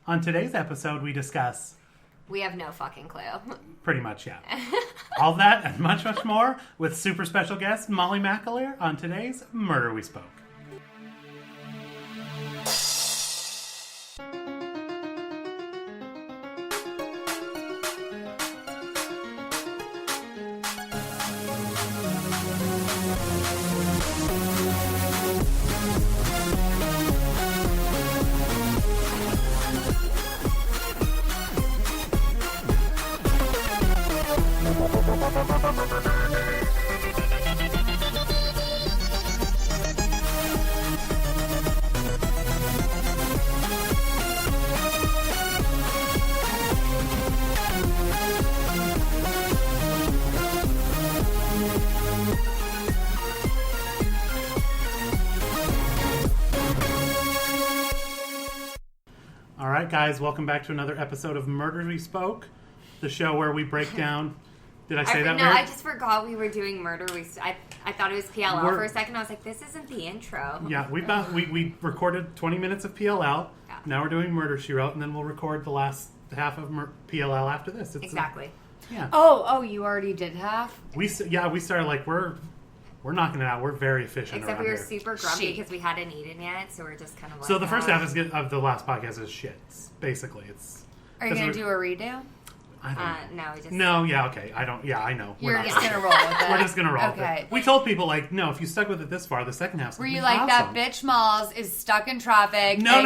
On today's episode, we discuss... We have no fucking clue. Pretty much, yeah. All that and much, much more with super special guest Molly McAleer on today's Murder We Spoke. Alright guys, welcome back to another episode of Murder We Spoke, the show where we break down... Did I say that No, weird? I just forgot we were doing Murder We Spoke. I thought it was PLL for a second. I was like, this isn't the intro. Yeah, we recorded 20 minutes of PLL. Yeah. Now we're doing Murder, She Wrote, and then we'll record the last half of PLL after this. Exactly. Yeah. Oh, you already did half? We started like, we're knocking it out. We're very efficient Except around we were here. super grumpy because we hadn't eaten yet, so we're just kind of like... So the first half of the last podcast is shit, basically. Are you going to do a redo? No, we just... No, yeah, okay. I know. You're just going to roll with it. We're just going to roll with Okay. it. We told people, like, no, if you stuck with it this far, the second half's Were going to you be like, awesome. that bitch Molls is stuck in traffic, No.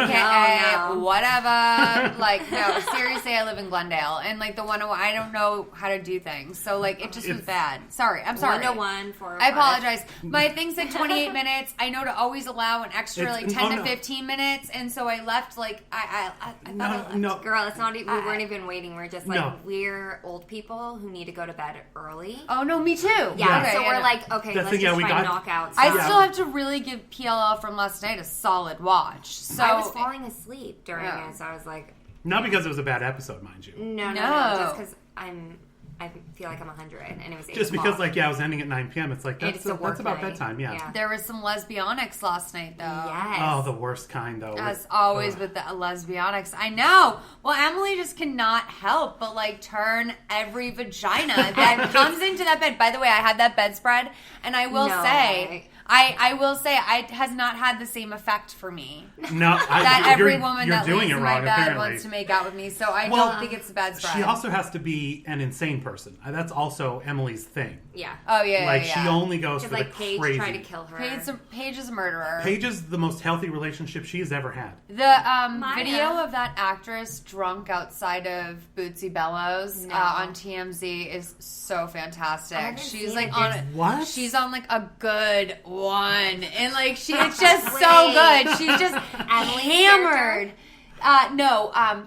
whatever. Like, no, seriously, I live in Glendale, and, like, the 101, I don't know how to do things, so, like, it just was bad. Sorry, I'm sorry. 101 for... I apologize. My thing said 28 minutes. I know to always allow an extra, 10 to 15 minutes, and so I left, like, I thought I left. No. Girl, it's not... We weren't even waiting. We're just like, No. we're old people who need to go to bed early. Oh, no, me too. Yeah, Okay, so we're know. like, okay, That's let's the- yeah, just we try and got- knock out I stuff. still have to really give PLL from last night a solid watch. So I was falling asleep during Yeah. it, so I was like... Not because it was a bad episode, mind you. No, No. just because I feel like I'm 100, and it was 8 Just because, o'clock. like, yeah, I was ending at 9 p.m. It's like, It's that's a work about night. bedtime, yeah. There was some lesbionics last night, though. Yes. Oh, the worst kind, though. As always with the lesbionics. I know. Well, Emily just cannot help but, like, turn every vagina that comes into that bed. By the way, I had that bedspread, and I will say... I will say it has not had the same effect for me. No, That every woman you're that doing lays it in wrong, my bed apparently. wants to make out with me, so I Well, don't think it's the bedspread. She also has to be an insane person. That's also Emily's thing. Yeah. Oh, yeah, Like, yeah. she only goes Because, for like, the Paige crazy. tried to kill her. Paige is a murderer. Paige is the most healthy relationship she's ever had. The Maya. video of that actress drunk outside of Bootsy Bellows on TMZ is so fantastic. haven't She's seen like it. on What? She's on like a good one, and like it's just so good. She's just hammered.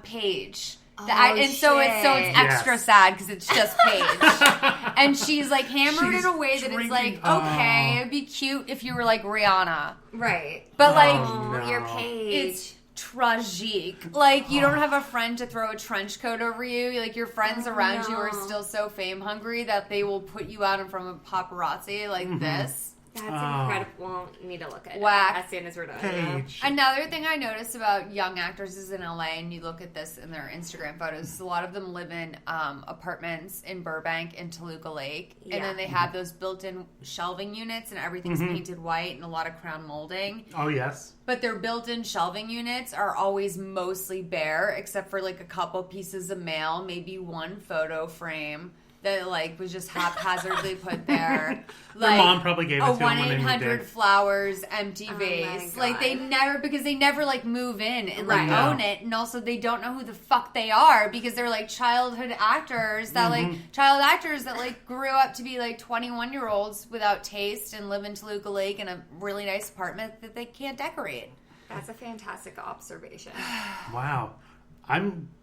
Paige. And so it's extra Yes. sad because it's just Paige, and she's like hammered She's in a way that it's like, drinking- okay, it'd be cute if you were like Rihanna, Right. but like no. Your Paige. it's tragique. Like, you don't have a friend to throw a trench coat over you. Like, your friends around you are still so fame hungry that they will put you out in front of paparazzi like this. That's incredible. We'll need to look at Whack. it as soon as we're done. Paige. Another thing I noticed about young actresses in LA, and you look at this in their Instagram photos, a lot of them live in apartments in Burbank and Toluca Lake. Yeah. And then they have those built-in shelving units, and everything's painted white and a lot of crown molding. Oh, yes. But their built-in shelving units are always mostly bare, except for like a couple pieces of mail, maybe one photo frame that like was just haphazardly put there. Their mom probably gave it to them when they moved 1-800 in. flowers empty Oh my vase. God. Like they never like move in and like Right. own it, and also they don't know who the fuck they are because they're like childhood actors that like grew up to be like 21-year-olds without taste and live in Toluca Lake in a really nice apartment that they can't decorate. That's a fantastic observation. Wow.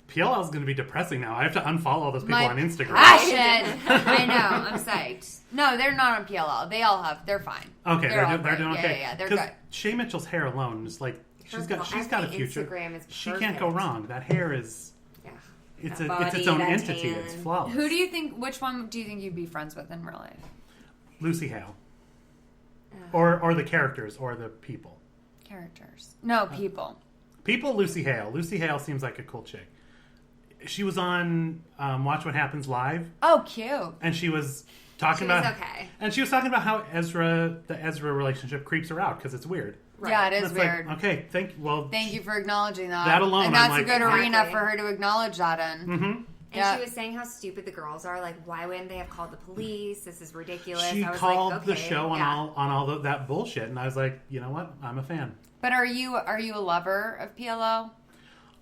PLL is going to be depressing now. I have to unfollow all those people on Instagram. Passion. I know. I'm psyched. No, they're not on PLL. They all have. They're fine. Okay, they're all doing great. okay. Yeah, they're 'Cause good. Shay Mitchell's hair alone is like she's got a future. Instagram is She can't go perfect. wrong. That hair is Yeah. it's That its body, own that entity. tan. It's flawless. Which one do you think you'd be friends with in real life? Lucy Hale, or the characters or the people. Characters. No, people. Lucy Hale. Lucy Hale seems like a cool chick. She was on Watch What Happens Live. Oh, cute. And she was talking about okay. And she was talking about how the Ezra relationship creeps her out because it's weird. Right. Yeah, it is It's weird. Like, okay, thank you for acknowledging that. That alone, and that's I'm a good like, arena for her to acknowledge that in. Mm-hmm. And she was saying how stupid the girls are. Like, why wouldn't they have called the police? This is ridiculous. She I was called like, okay, the show on all that bullshit, and I was like, you know what? I'm a fan. But are you a lover of PLO?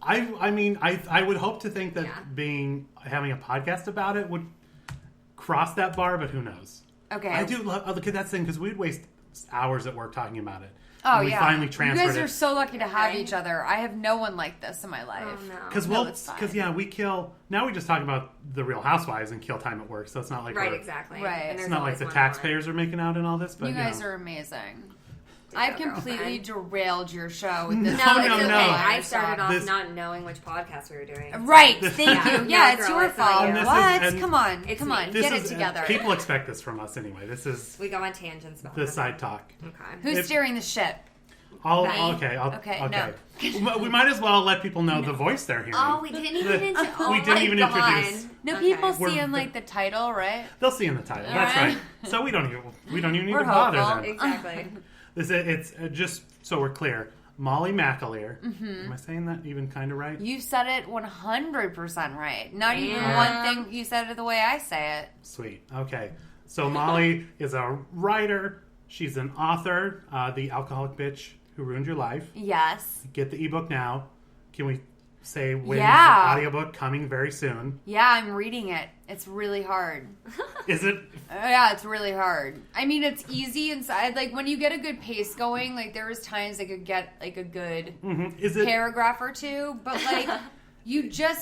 I mean, I would hope to think that having a podcast about it would cross that bar, but who knows? Okay. I do look at that thing because we'd waste hours at work talking about it. Oh, and we finally transferred it. You guys are so lucky to have each other. I have no one like this in my life. Oh, no. Because we kill. Now we just talk about the Real Housewives and kill time at work, so it's not like exactly. Right. And it's not like the taxpayers are making out in all this. But you guys are amazing. I've completely derailed your show with this. No, it's okay. No. I started off not knowing which podcast we were doing. Right. Thank you. Yeah, it's your it's fault. not you. What? Come on. Get it together. People expect this from us anyway. This is we go on tangents about the side talk. Okay. Who's steering the ship? Okay. We might as well let people know the voice they're hearing. Oh, we didn't even introduce. No, people see in like the title, right? They'll see in the title. That's right. So we don't even need to bother them. Exactly. It's just so we're clear. Molly McAleer. Mm-hmm. Am I saying that even kind of right? You said it 100% right. Not even one thing. You said it the way I say it. Sweet. Okay. So Molly is a writer. She's an author. The Alcoholic Bitch Who Ruined Your Life. Yes. Get the ebook now. Can we say when the audiobook coming very soon? Yeah, I'm reading it. It's really hard. Is it? Yeah, it's really hard. I mean, it's easy inside. Like, when you get a good pace going, like, there was times I could get, like, a good paragraph or two. But, like,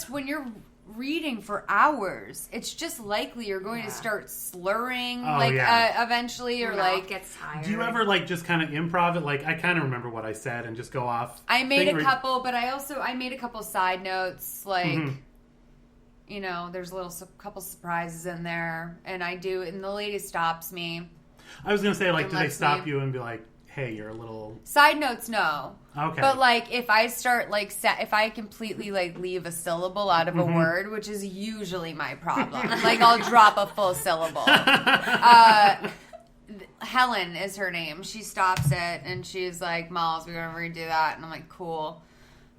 when you're reading for hours, it's just likely you're going to start slurring, eventually, or, like... gets tired. Do you ever, like, just kind of improv it? Like, I kind of remember what I said and just go off. I made a couple, but I made a couple side notes, like... You know, there's couple surprises in there, and the lady stops me. I was going to say, like, do they stop you and be like, hey, you're a little... Side notes, no. Okay. But, like, if I start, like, if I completely, like, leave a syllable out of a word, which is usually my problem. Like, I'll drop a full syllable. Helen is her name. She stops it, and she's like, Molls, we're going to redo that. And I'm like, cool.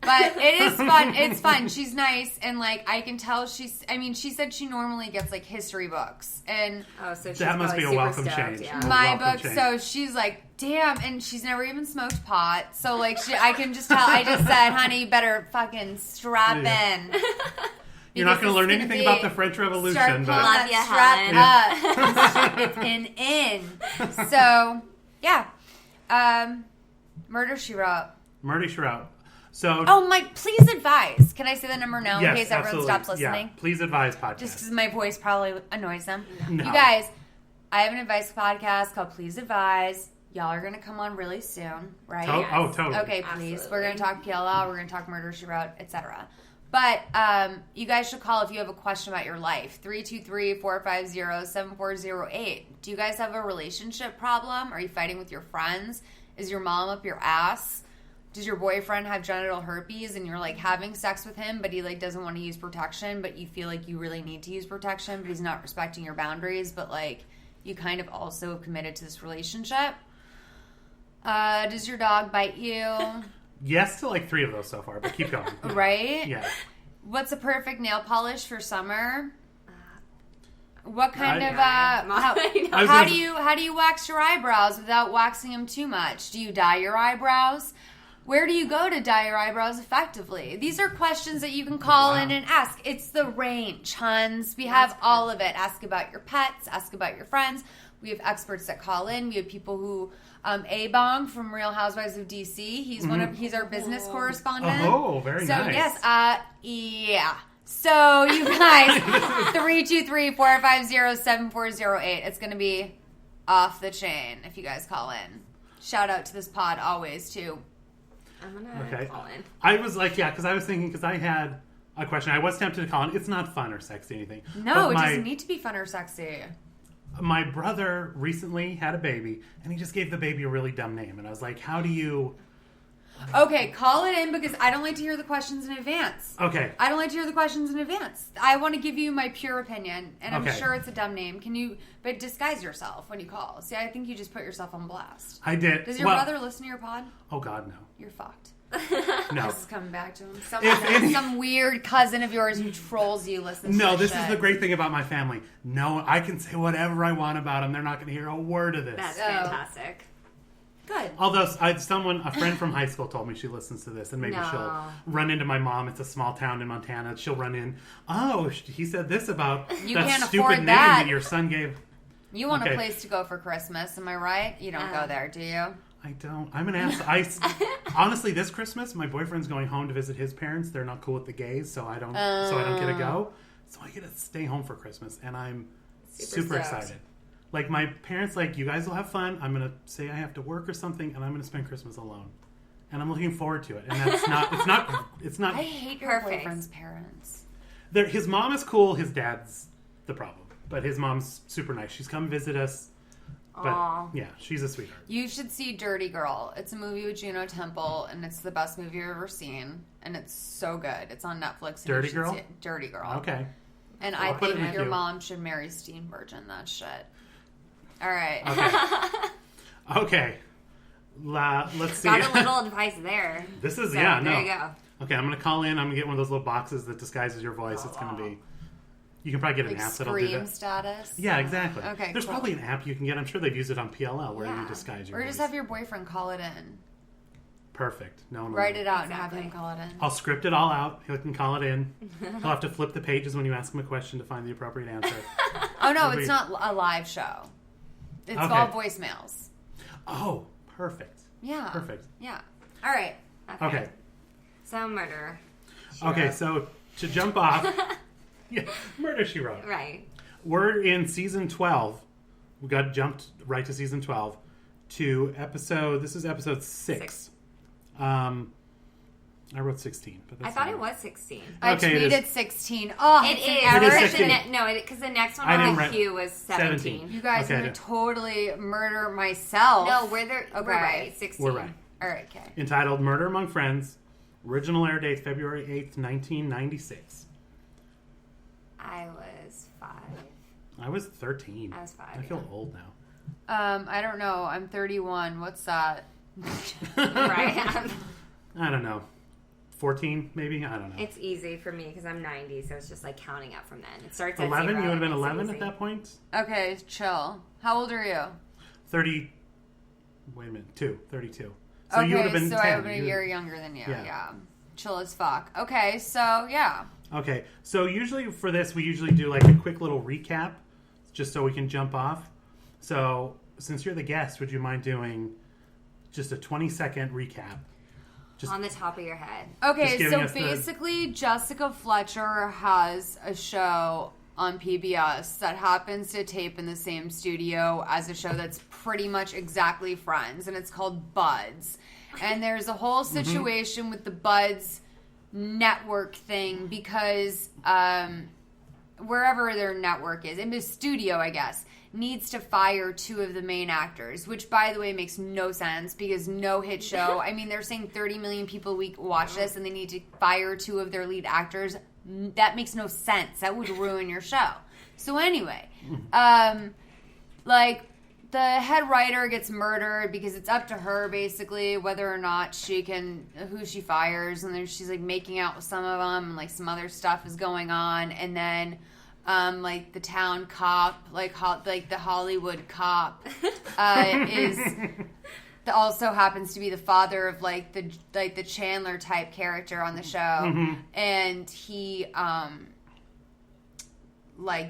But it is fun. It's fun. She's nice, and like I can tell she said she normally gets like history books, and so that must be a welcome change. Yeah. My book. So she's like, damn, and she's never even smoked pot. So like I can just tell. I just said, honey, you better fucking strap in. You're not going to learn anything about the French Revolution, but love you, Helen. It's an in. So yeah, Murder, She Wrote. Murder, She Wrote. So, please advise. Can I say the number now in case everyone stops listening? Yeah, please advise podcast. Just because my voice probably annoys them. No. You guys, I have an advice podcast called Please Advise. Y'all are going to come on really soon, right? Totally. Okay, please. Absolutely. We're going to talk PLL. We're going to talk Murder, She Wrote, etc. But you guys should call if you have a question about your life. 323-450-7408. Do you guys have a relationship problem? Are you fighting with your friends? Is your mom up your ass? Does your boyfriend have genital herpes and you're like having sex with him, but he like doesn't want to use protection, but you feel like you really need to use protection, but he's not respecting your boundaries, but like you kind of also have committed to this relationship? Does your dog bite you? Yes to like 3 of those so far, but keep going. Right? Yeah. What's a perfect nail polish for summer? What kind of how do you wax your eyebrows without waxing them too much? Do you dye your eyebrows? Where do you go to dye your eyebrows effectively? These are questions that you can call in and ask. It's the range, huns. We have all of it. Ask about your pets. Ask about your friends. We have experts that call in. We have people who, A-Bong from Real Housewives of D.C. He's he's our business correspondent. Oh, very nice. So yes, yeah. So you guys, 323-450-7408. It's going to be off the chain if you guys call in. Shout out to this pod always too. I'm gonna call in. I was like, because I was thinking, because I had a question. I was tempted to call in. It's not fun or sexy or anything. No, it doesn't need to be fun or sexy. My brother recently had a baby, and he just gave the baby a really dumb name. And I was like, how do you Okay, call it in because I don't like to hear the questions in advance. Okay. I don't like to hear the questions in advance. I want to give you my pure opinion, and I'm sure it's a dumb name. But disguise yourself when you call. See, I think you just put yourself on blast. I did. Does your brother listen to your pod? Oh, God, no. You're fucked. No. This is coming back to him. Some weird cousin of yours who trolls you listens to No, this shit. is the great thing about my family. No, I can say whatever I want about them. They're not going to hear a word of this. That's fantastic. Good. Although a friend from high school told me she listens to this, and maybe she'll run into my mom. It's a small town in Montana. She'll run in. Oh, he said this about that stupid name that your son gave. You want a place to go for Christmas, am I right? You don't go there, do you? I don't. I'm an ass. Honestly, this Christmas, my boyfriend's going home to visit his parents. They're not cool with the gays, so I don't get to go. So I get to stay home for Christmas, and I'm super excited. Like, my parents, like, you guys will have fun. I'm going to say I have to work or something, and I'm going to spend Christmas alone. And I'm looking forward to it. And that's it's not. I hate your boyfriend's parents. His mom is cool. His dad's the problem. But his mom's super nice. She's come visit us. But, yeah, she's a sweetheart. You should see Dirty Girl. It's a movie with Juno Temple, and it's the best movie you've ever seen. And it's so good. It's on Netflix. Dirty Girl? Dirty Girl. Okay. And I think your mom should marry Steenburgen, that shit. All right. Okay. Let's see. Got a little advice there. This is, There you go. Okay, I'm going to call in. I'm going to get one of those little boxes that disguises your voice. It's going to be... You can probably get an app that'll do that. Scream status? Yeah, exactly. Okay, There's probably an app you can get. I'm sure they've used it on PLL where you disguise your voice. Or just have your boyfriend call it in. Perfect. No one Write it out and have him call it in. I'll script it all out. He can call it in. He'll have to flip the pages when you ask him a question to find the appropriate answer. Oh, no, it's not a live show. It's all voicemails. Oh, perfect. Yeah. Perfect. Yeah. All right. Okay. So, murder. Okay, so to jump off... Yeah, Murder, She Wrote. Right. We're in season 12. We got jumped right to season 12 to this is episode 6. I wrote 16. But I thought it was 16. I tweeted 16. Oh, it is. It is 16. Because the next one on the queue was 17. You guys would totally murder myself. No, we're right. 16. We're right. All right, okay. Entitled Murder Among Friends. Original air date February 8th, 1996. I was 5. I was 13. I was 5. I feel old now. I don't know. I'm 31. What's that? Right. I don't know. 14, maybe? I don't know. It's easy for me because I'm 90, so it's just like counting up from then. It starts at 11? 0. You would have been 11 at that point? Okay, chill. How old are you? 30. Wait a minute. 32. So you would have been 10. I would have been a year younger than you. Yeah. Chill as fuck. Okay, so yeah. Okay, so usually for this, we usually do like a quick little recap, just so we can jump off. So, since you're the guest, would you mind doing just a 20-second recap? Just on the top of your head. Okay, so basically, Jessica Fletcher has a show on PBS that happens to tape in the same studio as a show that's pretty much exactly Friends, and it's called Buds. And there's a whole situation with the Buds network thing because wherever their network is, in the studio, I guess, needs to fire 2 of the main actors, which, by the way, makes no sense because no hit show. I mean, they're saying 30 million people a week watch this and they need to fire 2 of their lead actors. That makes no sense. That would ruin your show. So anyway, the head writer gets murdered because it's up to her, basically, whether or not who she fires. And then she's, making out with some of them, and, some other stuff is going on. And then, the town cop, the Hollywood cop, also happens to be the father of, the Chandler type character on the show. Mm-hmm. And he,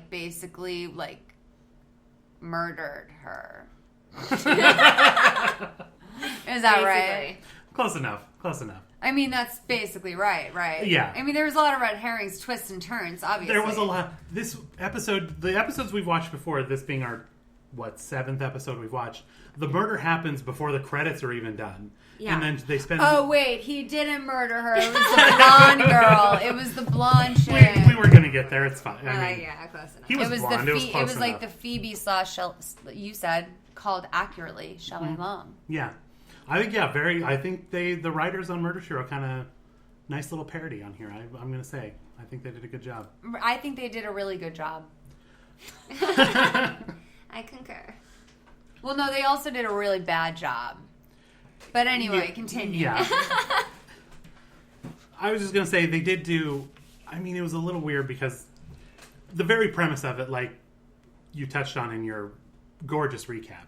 basically, murdered her. Is that basically right? Close enough. I mean, that's basically right? Yeah. I mean, there was a lot of red herrings, twists, and turns, obviously. There was a lot. This episode, the episodes we've watched before, this being our, 7th episode we've watched, the murder happens before the credits are even done. Yeah. And then they spend... Oh, wait, he didn't murder her. It was the blonde girl. It was the blonde chick. We were going to get there. It's fine. I mean, yeah, close enough. He was blonde. It was close enough. Like the Phoebe / you said, called accurately Shelley Long. Yeah. I think I think the writers on Murder She Wrote kind of nice little parody on here. I'm going to say I think they did a good job. I think they did a really good job. I concur. Well, no, they also did a really bad job. But anyway, continue. Yeah. I was just going to say they did do... I mean, it was a little weird because the very premise of it, like you touched on in your gorgeous recap,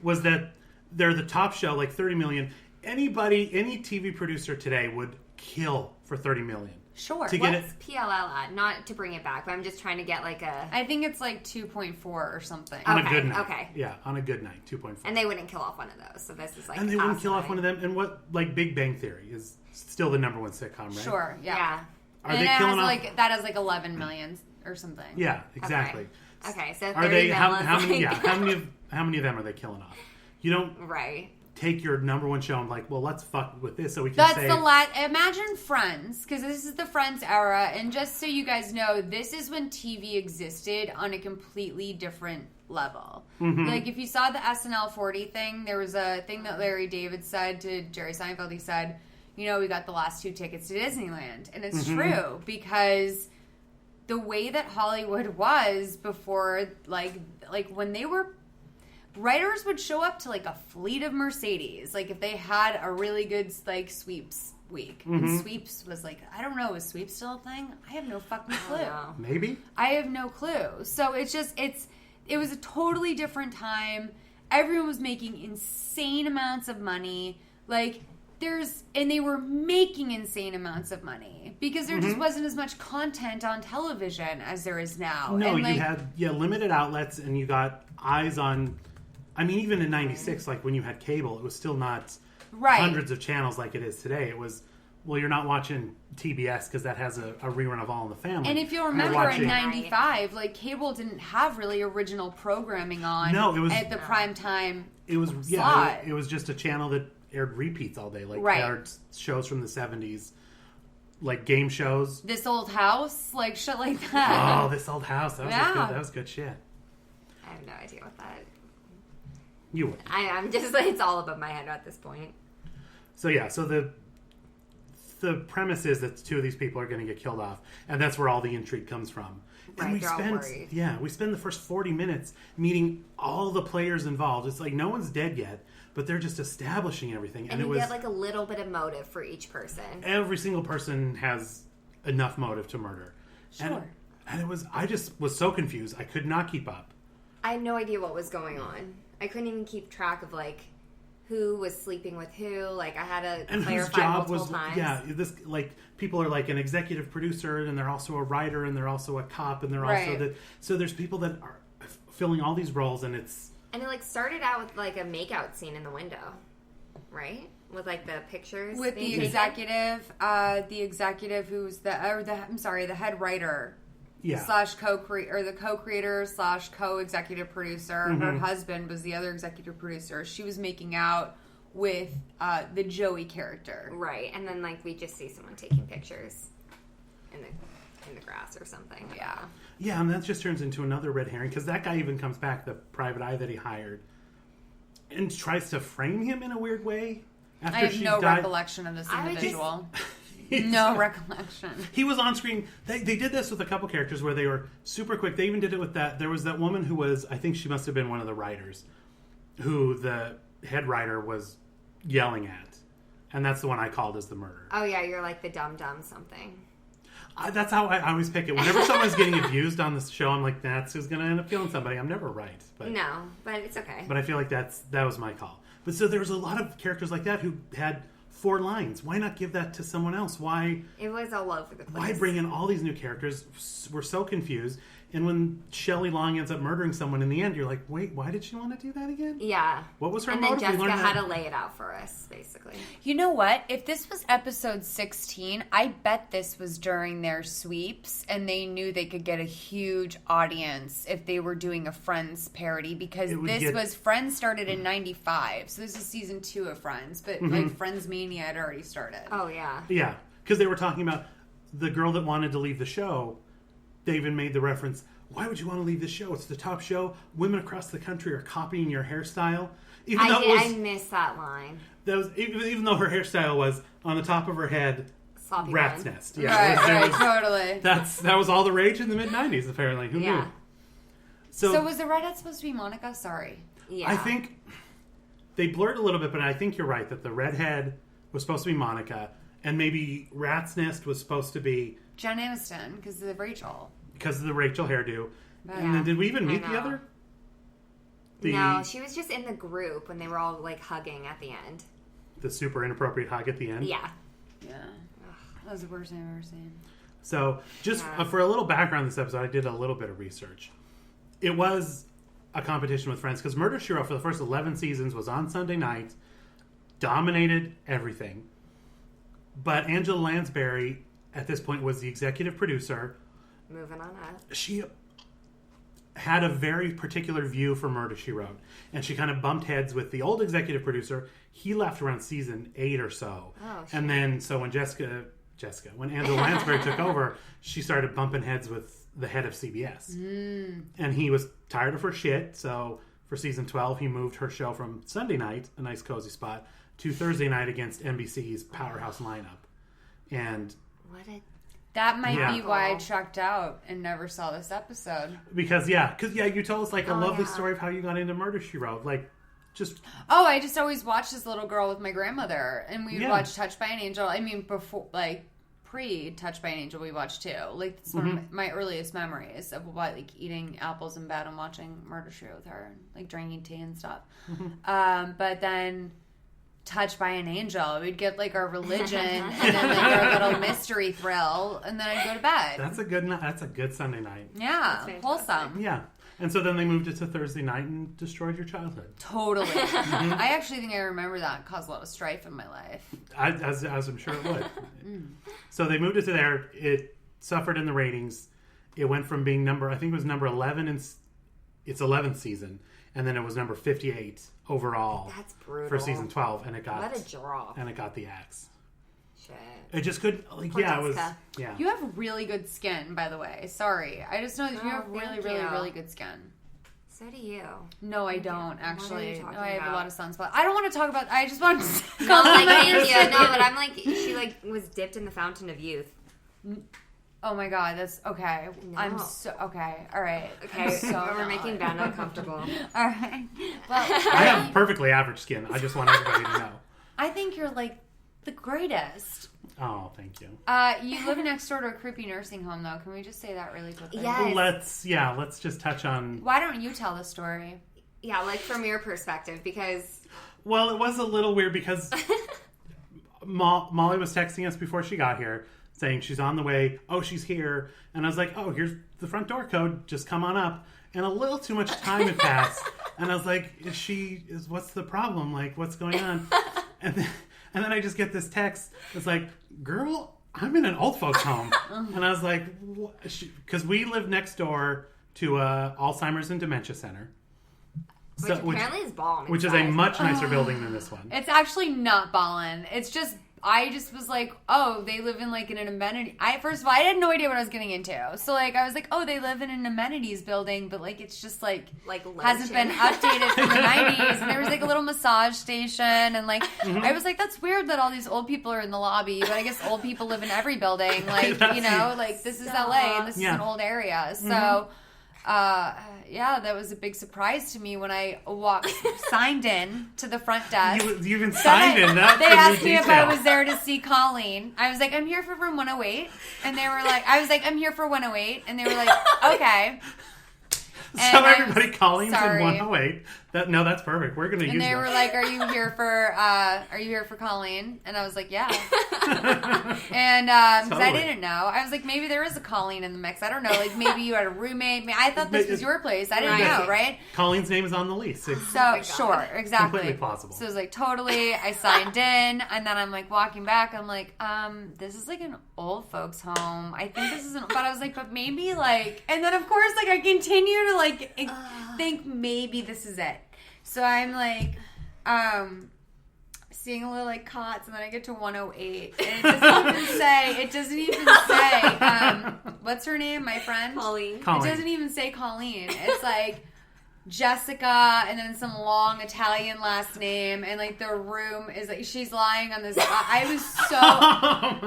was that they're the top show, like 30 million. Any TV producer today would kill for 30 million. Sure. What's PLL at? Not to bring it back, but I'm just trying to get like a... I think it's like 2.4 or something. On a good night. Okay. Yeah, on a good night, 2.4. And they wouldn't kill off one of those, so this is like... And they wouldn't kill off one of them. And what, like Big Bang Theory is still the number one sitcom, right? Sure, yeah. Are they killing off... that has like 11 million or something. Yeah, exactly. Okay, so 30 are they, how like... many of them are they killing off? You don't... Right. Take your number one show and like, well, let's fuck with this so we can That's say... Imagine Friends, because this is the Friends era, and just so you guys know, this is when TV existed on a completely different level. Mm-hmm. Like, if you saw the SNL 40 thing, there was a thing that Larry David said to Jerry Seinfeld. He said, we got the last 2 tickets to Disneyland. And it's true, because the way that Hollywood was before, like when they were... Writers would show up to like a fleet of Mercedes, like if they had a really good like sweeps week. Mm-hmm. And sweeps was like, I don't know, is sweeps still a thing? I have no fucking clue. Maybe. I have no clue. So it was a totally different time. Everyone was making insane amounts of money. Like and they were making insane amounts of money because there just wasn't as much content on television as there is now. No, and you had limited outlets and you got eyes on. I mean, even in '96, like when you had cable, it was still not hundreds of channels like it is today. It was, well, you're not watching TBS because that has a rerun of All in the Family. And if you'll remember in '95, like cable didn't have really original programming on. No, it was at the prime time. It was slot. It was just a channel that aired repeats all day, like aired shows from the '70s, like game shows. This Old House, like shit like that. Oh, This Old House, that was good. That was good shit. I have no idea what that. You would. I'm just like, it's all above my head at this point. So the premise is that 2 of these people are going to get killed off, and that's where all the intrigue comes from. Right, and all worried. we spend the first 40 minutes meeting all the players involved. It's like no one's dead yet, but they're just establishing everything. And you get like a little bit of motive for each person. Every single person has enough motive to murder. Sure. And I just was so confused. I could not keep up. I had no idea what was going on. I couldn't even keep track of like who was sleeping with who. Like I had to clarify multiple times. Yeah, this like people are like an executive producer, and they're also a writer, and they're also a cop, and they're also that. So there's people that are filling all these roles, and it like started out with like a makeout scene in the window, right? With like the pictures with the executive who's the head writer. Yeah. / co-creator, or the co-creator / co-executive producer. Mm-hmm. Her husband was the other executive producer. She was making out with the Joey character. Right. And then like we just see someone taking pictures in the grass or something. Yeah. Yeah, and that just turns into another red herring because that guy even comes back, the private eye that he hired, and tries to frame him in a weird way. After I have no recollection of this individual. No recollection. He was on screen. They did this with a couple characters where they were super quick. They even did it with that. There was that woman who was, I think she must have been one of the writers, who the head writer was yelling at. And that's the one I called as the murderer. Oh, yeah, you're like the dumb something. That's how I always pick it. Whenever someone's getting abused on this show, I'm like, that's who's going to end up killing somebody. I'm never right. But, no, but it's okay. But I feel like that was my call. But so there was a lot of characters like that who had 4 lines. Why not give that to someone else? Why? It was all over the place. Why bring in all these new characters? We're so confused. And when Shelley Long ends up murdering someone in the end, you're like, wait, why did she want to do that again? Yeah. What was her motive? And then Jessica had to lay it out for us, basically. You know what? If this was episode 16, I bet this was during their sweeps, and they knew they could get a huge audience if they were doing a Friends parody, because Friends started in 95, so this is season 2 of Friends, but like Friends Mania had already started. Oh, yeah. Yeah, because they were talking about the girl that wanted to leave the show. They even made the reference, why would you want to leave this show? It's the top show. Women across the country are copying your hairstyle. I missed that line. Even though her hairstyle was on the top of her head, sloppy rat's bun. nest. Yeah, Totally. That was all the rage in the mid-90s, apparently. Who knew? So was the redhead supposed to be Monica? Sorry. Yeah. I think they blurred a little bit, but I think you're right that the redhead was supposed to be Monica, and maybe rat's nest was supposed to be Jen Aniston, because of Rachel. Because of the Rachel hairdo. But, and then did we even meet the other? No, she was just in the group when they were all like hugging at the end. The super inappropriate hug at the end? Yeah. Yeah. That was the worst thing I've ever seen. So, just for a little background on this episode, I did a little bit of research. It was a competition with Friends, because Murder, She Wrote for the first 11 seasons was on Sunday nights, dominated everything. But Angela Lansbury, at this point, was the executive producer. Moving on up. She had a very particular view for Murder, She Wrote. And she kind of bumped heads with the old executive producer. He left around season 8 or so. Oh, shit. And then, so when when Angela Lansbury took over, she started bumping heads with the head of CBS. And he was tired of her shit, so for season 12, he moved her show from Sunday night, a nice cozy spot, to Thursday night against NBC's powerhouse lineup. And that might be why I checked out and never saw this episode. Because you told us like a lovely story of how you got into Murder, She Wrote. Like, just... Oh, I just always watched this little girl with my grandmother, and we would watch Touched by an Angel. I mean, before, like, pre-Touched by an Angel, we watched too. Like, it's one of my earliest memories of what, like, eating apples in bed and watching Murder, She Wrote with her, and, like, drinking tea and stuff. But then... Touched by an Angel. We'd get like our religion and then like our little mystery thrill, and then I'd go to bed. That's a good Sunday night. Yeah, wholesome. Yeah, and so then they moved it to Thursday night and destroyed your childhood. Totally. I actually think I remember that. It caused a lot of strife in my life. As I'm sure it would. So they moved it to there. It suffered in the ratings. It went from being number 11 in its 11th season, and then it was number 58 overall. That's brutal. For season 12, and it got what a drop. And it got the axe. Shit. It just couldn't. Like, Poor it was. Jessica. Yeah. You have really good skin, by the way. Sorry, I just know that you have really, really, really good skin. So do you. No, I don't actually. What are you No, I have about? a lot of sunspots. I don't want to talk about. I just want to. No, like thank you. No, but I'm like she like was dipped in the fountain of youth. Oh my god, that's okay. No. I'm so okay. All right. Okay, so we're making Ben uncomfortable. All right. Well, I have perfectly average skin. I just want everybody to know. I think you're like the greatest. Oh, thank you. You live next door to a creepy nursing home, though. Can we just say that really quickly? Yes. Let's just touch on. Why don't you tell the story? Yeah, like from your perspective, because. Well, it was a little weird because Molly was texting us before she got here, saying she's on the way. Oh, she's here. And I was like, oh, here's the front door code. Just come on up. And a little too much time had passed. And I was like, what's the problem? Like, what's going on? And then I just get this text. It's like, girl, I'm in an old folks home. And I was like, because we live next door to Alzheimer's and Dementia Center. Which apparently is ballin'. Which is a much nicer building than this one. It's actually not ballin'. It's just, I just was like, oh, they live in like an amenity. First of all, I had no idea what I was getting into. So like, I was like, oh, they live in an amenities building, but like, it's just like hasn't been updated from the 90s. And there was like a little massage station. And like, I was like, that's weird that all these old people are in the lobby, but I guess old people live in every building. Like, you know, like this is LA and this is an old area. So, yeah, that was a big surprise to me when I signed in to the front desk. You even signed in. That's they asked me if I was there to see Colleen. I was like, I'm here for room 108. And they were like, I'm here for 108. And they were like, okay. So everybody, Colleen's in 108. That's perfect. We're going to use that. And they were like, are you here for Colleen? And I was like, yeah. And because I didn't know. I was like, maybe there is a Colleen in the mix. I don't know. Like maybe you had a roommate. I thought this was your place. I didn't know, right? Colleen's name is on the lease. So sure, exactly. Completely plausible. So it was like totally. I signed in, and then I'm like walking back. I'm like, this is like an old folks home. I think this isn't. But I was like, but maybe like. And then of course, like I continue to like think maybe this is it. So I'm like, seeing a little like cots, and then I get to 108, and it doesn't even say what's her name? My friend? Colleen. It doesn't even say Colleen. It's like Jessica and then some long Italian last name, and like the room is like she's lying on this. I was so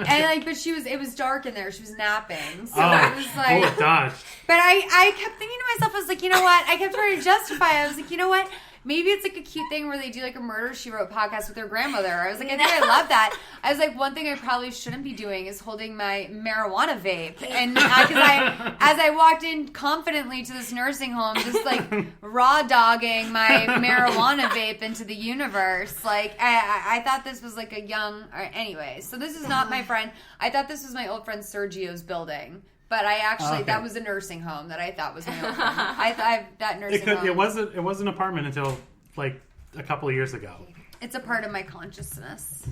and like, but it was dark in there. She was napping, so it was like, oh gosh. But I kept thinking to myself, I was like, you know what? I kept trying to justify it. I was like, you know what? Maybe it's like a cute thing where they do like a Murder, She Wrote podcast with their grandmother. I was like, I think I love that. I was like, one thing I probably shouldn't be doing is holding my marijuana vape. And as I walked in confidently to this nursing home, just like raw dogging my marijuana vape into the universe. Like, I thought this was like a young, anyway. So this is not my friend. I thought this was my old friend Sergio's building. But I actually, that was a nursing home that I thought was my old friend. That nursing home. It was an apartment until like a couple of years ago. It's a part of my consciousness.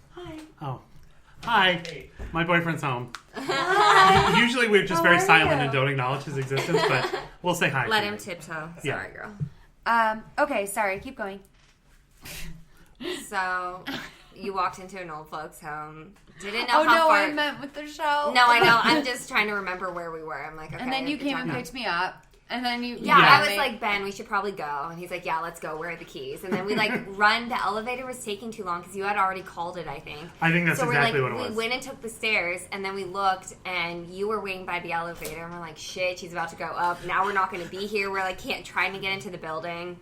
Hi. Oh. Hi. Hey. My boyfriend's home. Hi. Usually we're just very silent and don't acknowledge his existence, but we'll say hi. Let him tiptoe. Sorry, girl. Okay, sorry. Keep going. So, you walked into an old folks' home. Didn't know how far. I meant with the show. No, I know. I'm just trying to remember where we were. I'm like, okay. And then you came and picked me up. And then you... Yeah, I was like, Ben, we should probably go. And he's like, yeah, let's go. Where are the keys? And then we run. The elevator was taking too long because you had already called it, I think. I think that's exactly what it was. We went and took the stairs, and then we looked, and you were waiting by the elevator. And we're like, shit, she's about to go up. Now we're not going to be here. We're like, trying to get into the building.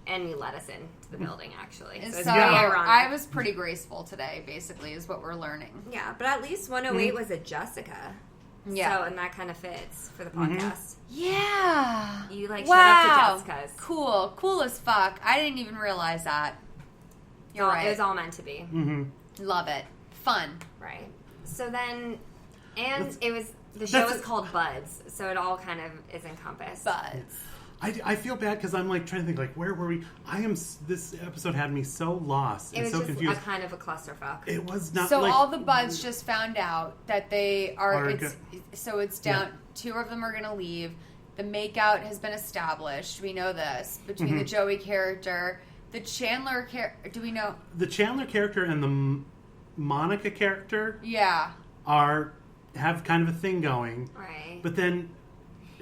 And you let us into the building, actually. So it's very ironic. I was pretty graceful today, basically, is what we're learning. Yeah, but at least 108 was a Jessica. Yeah. So, and that kind of fits for the podcast. Yeah. You, showed up to Jessica's. Cool. Cool as fuck. I didn't even realize that. You're right. It was all meant to be. Mm-hmm. Love it. Fun. Right. So then, the show is called Buds, so it all kind of is encompassed. Buds. I feel bad because I'm trying to think where were we? This episode had me so lost and so confused. It was just a kind of a clusterfuck. It was not. So all the buds just found out that they are. So it's down. Yeah. 2 of them are going to leave. The makeout has been established. We know this between the Joey character, the Chandler character. Do we know the Chandler character and the Monica character? Yeah, have kind of a thing going, right? But then.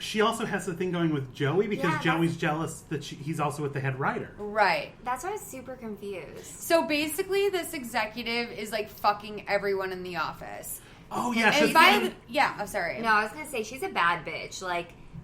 She also has the thing going with Joey because Joey's jealous that he's also with the head writer. Right. That's why I was super confused. So basically, this executive is fucking everyone in the office. Oh, yeah. I'm sorry. No, I was going to say, she's a bad bitch.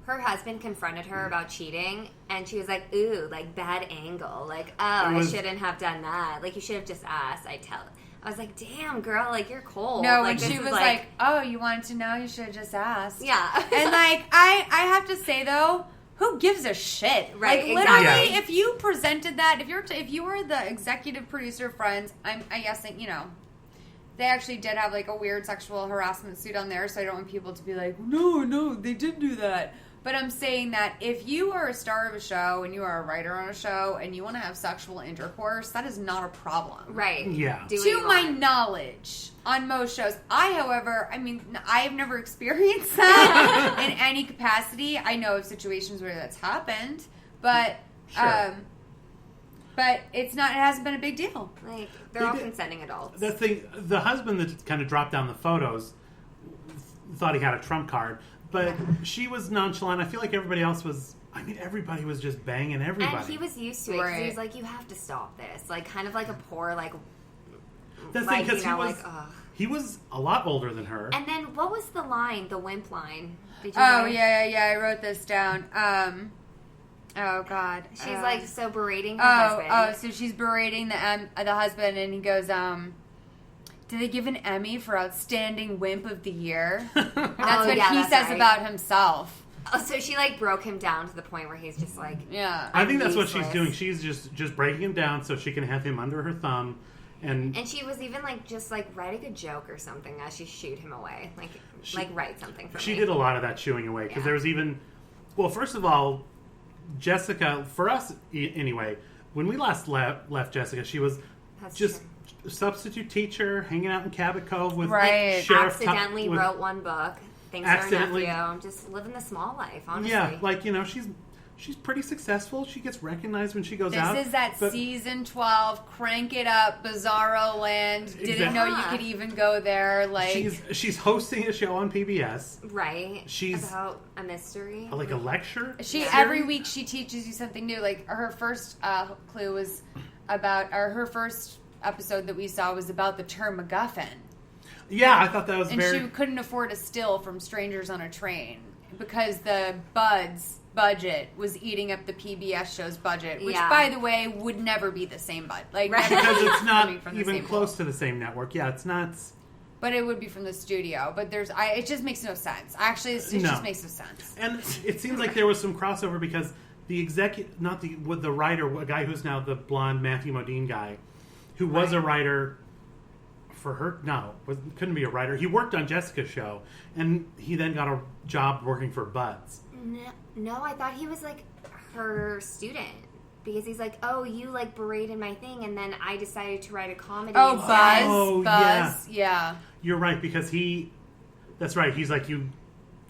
Her husband confronted her about cheating, and she was like, ooh, bad angle. I shouldn't have done that. You should have just asked. I was like, damn, girl, you're cold. No, when she was like, oh, you wanted to know? You should have just asked. Yeah. And, I have to say, though, who gives a shit? Right, literally, if you presented that, if you were the executive producer of Friends, I'm guessing, they actually did have, a weird sexual harassment suit on there, so I don't want people to be like, no, they did do that. But I'm saying that if you are a star of a show and you are a writer on a show and you want to have sexual intercourse, that is not a problem. Right. Yeah. To my knowledge, on most shows. However, I've never experienced that in any capacity. I know of situations where that's happened, but sure. But it hasn't been a big deal. They're all consenting adults. The husband that kind of dropped down the photos thought he had a trump card. But she was nonchalant. I feel like everybody else was... everybody was just banging everybody. And he was used to it. Right. He was like, you have to stop this. Kind of like a poor, The thing, because he was a lot older than her. And then, what was the line? The wimp line? Did you yeah. I wrote this down. Oh, God. She's, so berating her husband. Oh, so she's berating the husband, and he goes, did they give an Emmy for Outstanding Wimp of the Year? That's what he says about himself. Oh, so she broke him down to the point where he's just yeah. I think that's what she's doing. She's just breaking him down so she can have him under her thumb, and she was even writing a joke or something as she shooed him away, write something for me. She did a lot of that shooing away because there was even, first of all, Jessica, for us anyway, when we last left Jessica, she was substitute teacher, hanging out in Cabot Cove with Sheriff. Accidentally wrote one book. Thanks to her nephew. I'm just living the small life, honestly. Yeah, she's she's pretty successful. She gets recognized when she goes out. This is that season 12, crank it up, Bizarro Land. Didn't know you could even go there. Like she's hosting a show on PBS. Right. She's about a mystery. Like a lecture. Every week she teaches you something new. Like her first clue was about, or her first episode that we saw was about the term MacGuffin. Yeah, I thought that was and she couldn't afford a still from strangers on a train because the Buds budget was eating up the PBS show's budget, which, by the way, would never be the same budget. Like, because it's not even close to the same network. Yeah, it's not. But it would be from the studio. But it just makes no sense. Actually, it just makes no sense. And it seems like there was some crossover because the the writer, a guy who's now the blonde Matthew Modine guy, who was a writer for her. No, couldn't be a writer. He worked on Jessica's show, and he then got a job working for Buds. No, I thought he was like her student because he's like, oh, you like berated my thing, and then I decided to write a comedy. Oh, Buzz, oh, Buzz, yeah. You're right because that's right. He's like, you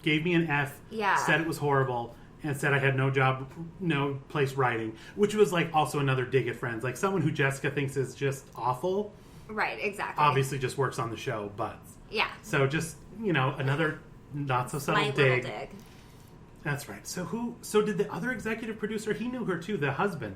gave me an F, said it was horrible, and said I had no job, no place writing, which was like also another dig at Friends, like someone who Jessica thinks is just awful. Right, exactly. Obviously, just works on the show, Buzz. Yeah. So just another not so subtle dig. That's right. So did the other executive producer, he knew her too, the husband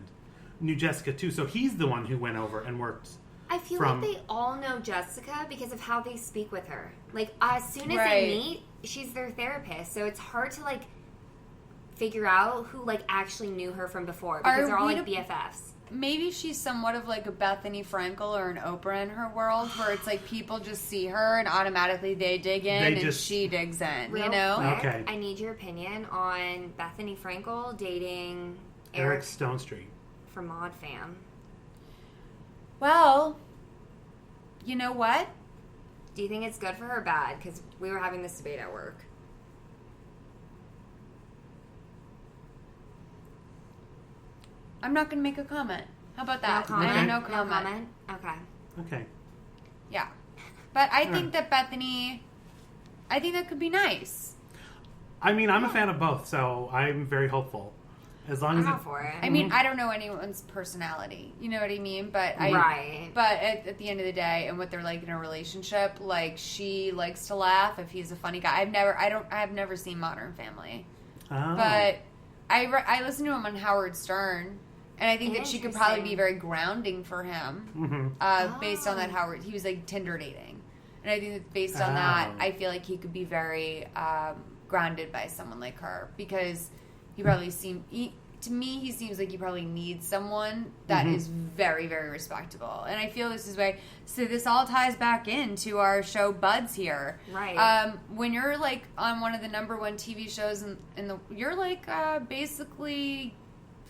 knew Jessica too, so he's the one who went over and worked. I feel like they all know Jessica because of how they speak with her. Like, as soon as they meet, she's their therapist, so it's hard to, like, figure out who, like, actually knew her from before because they're all, like, BFFs. Maybe she's somewhat of like a Bethany Frankel or an Oprah in her world, where it's like people just see her and automatically they dig in and she digs in. Real quick, okay. I need your opinion on Bethany Frankel dating Eric Stonestreet from Mod Fam. Well, you know what? Do you think it's good for her or bad? Because we were having this debate at work. I'm not going to make a comment. How about that? No comment? No comment. Okay. Yeah. But I think that Bethany, I think that could be nice. I mean, I'm a fan of both, so I'm very hopeful. As long as I'm all for it. I mean, I don't know anyone's personality. You know what I mean? But But at the end of the day, and what they're like in a relationship, like she likes to laugh if he's a funny guy. I've never seen Modern Family. Oh. But I listened to him on Howard Stern. And I think that she could probably be very grounding for him, based on that Howard. He was like Tinder dating, and I think that based on that, I feel like he could be very grounded by someone like her because he probably to me he seems like he probably needs someone that is very, very respectable. And I feel this is why. So this all ties back into our show Buds here, right? When you're like on one of the #1 TV shows you're like basically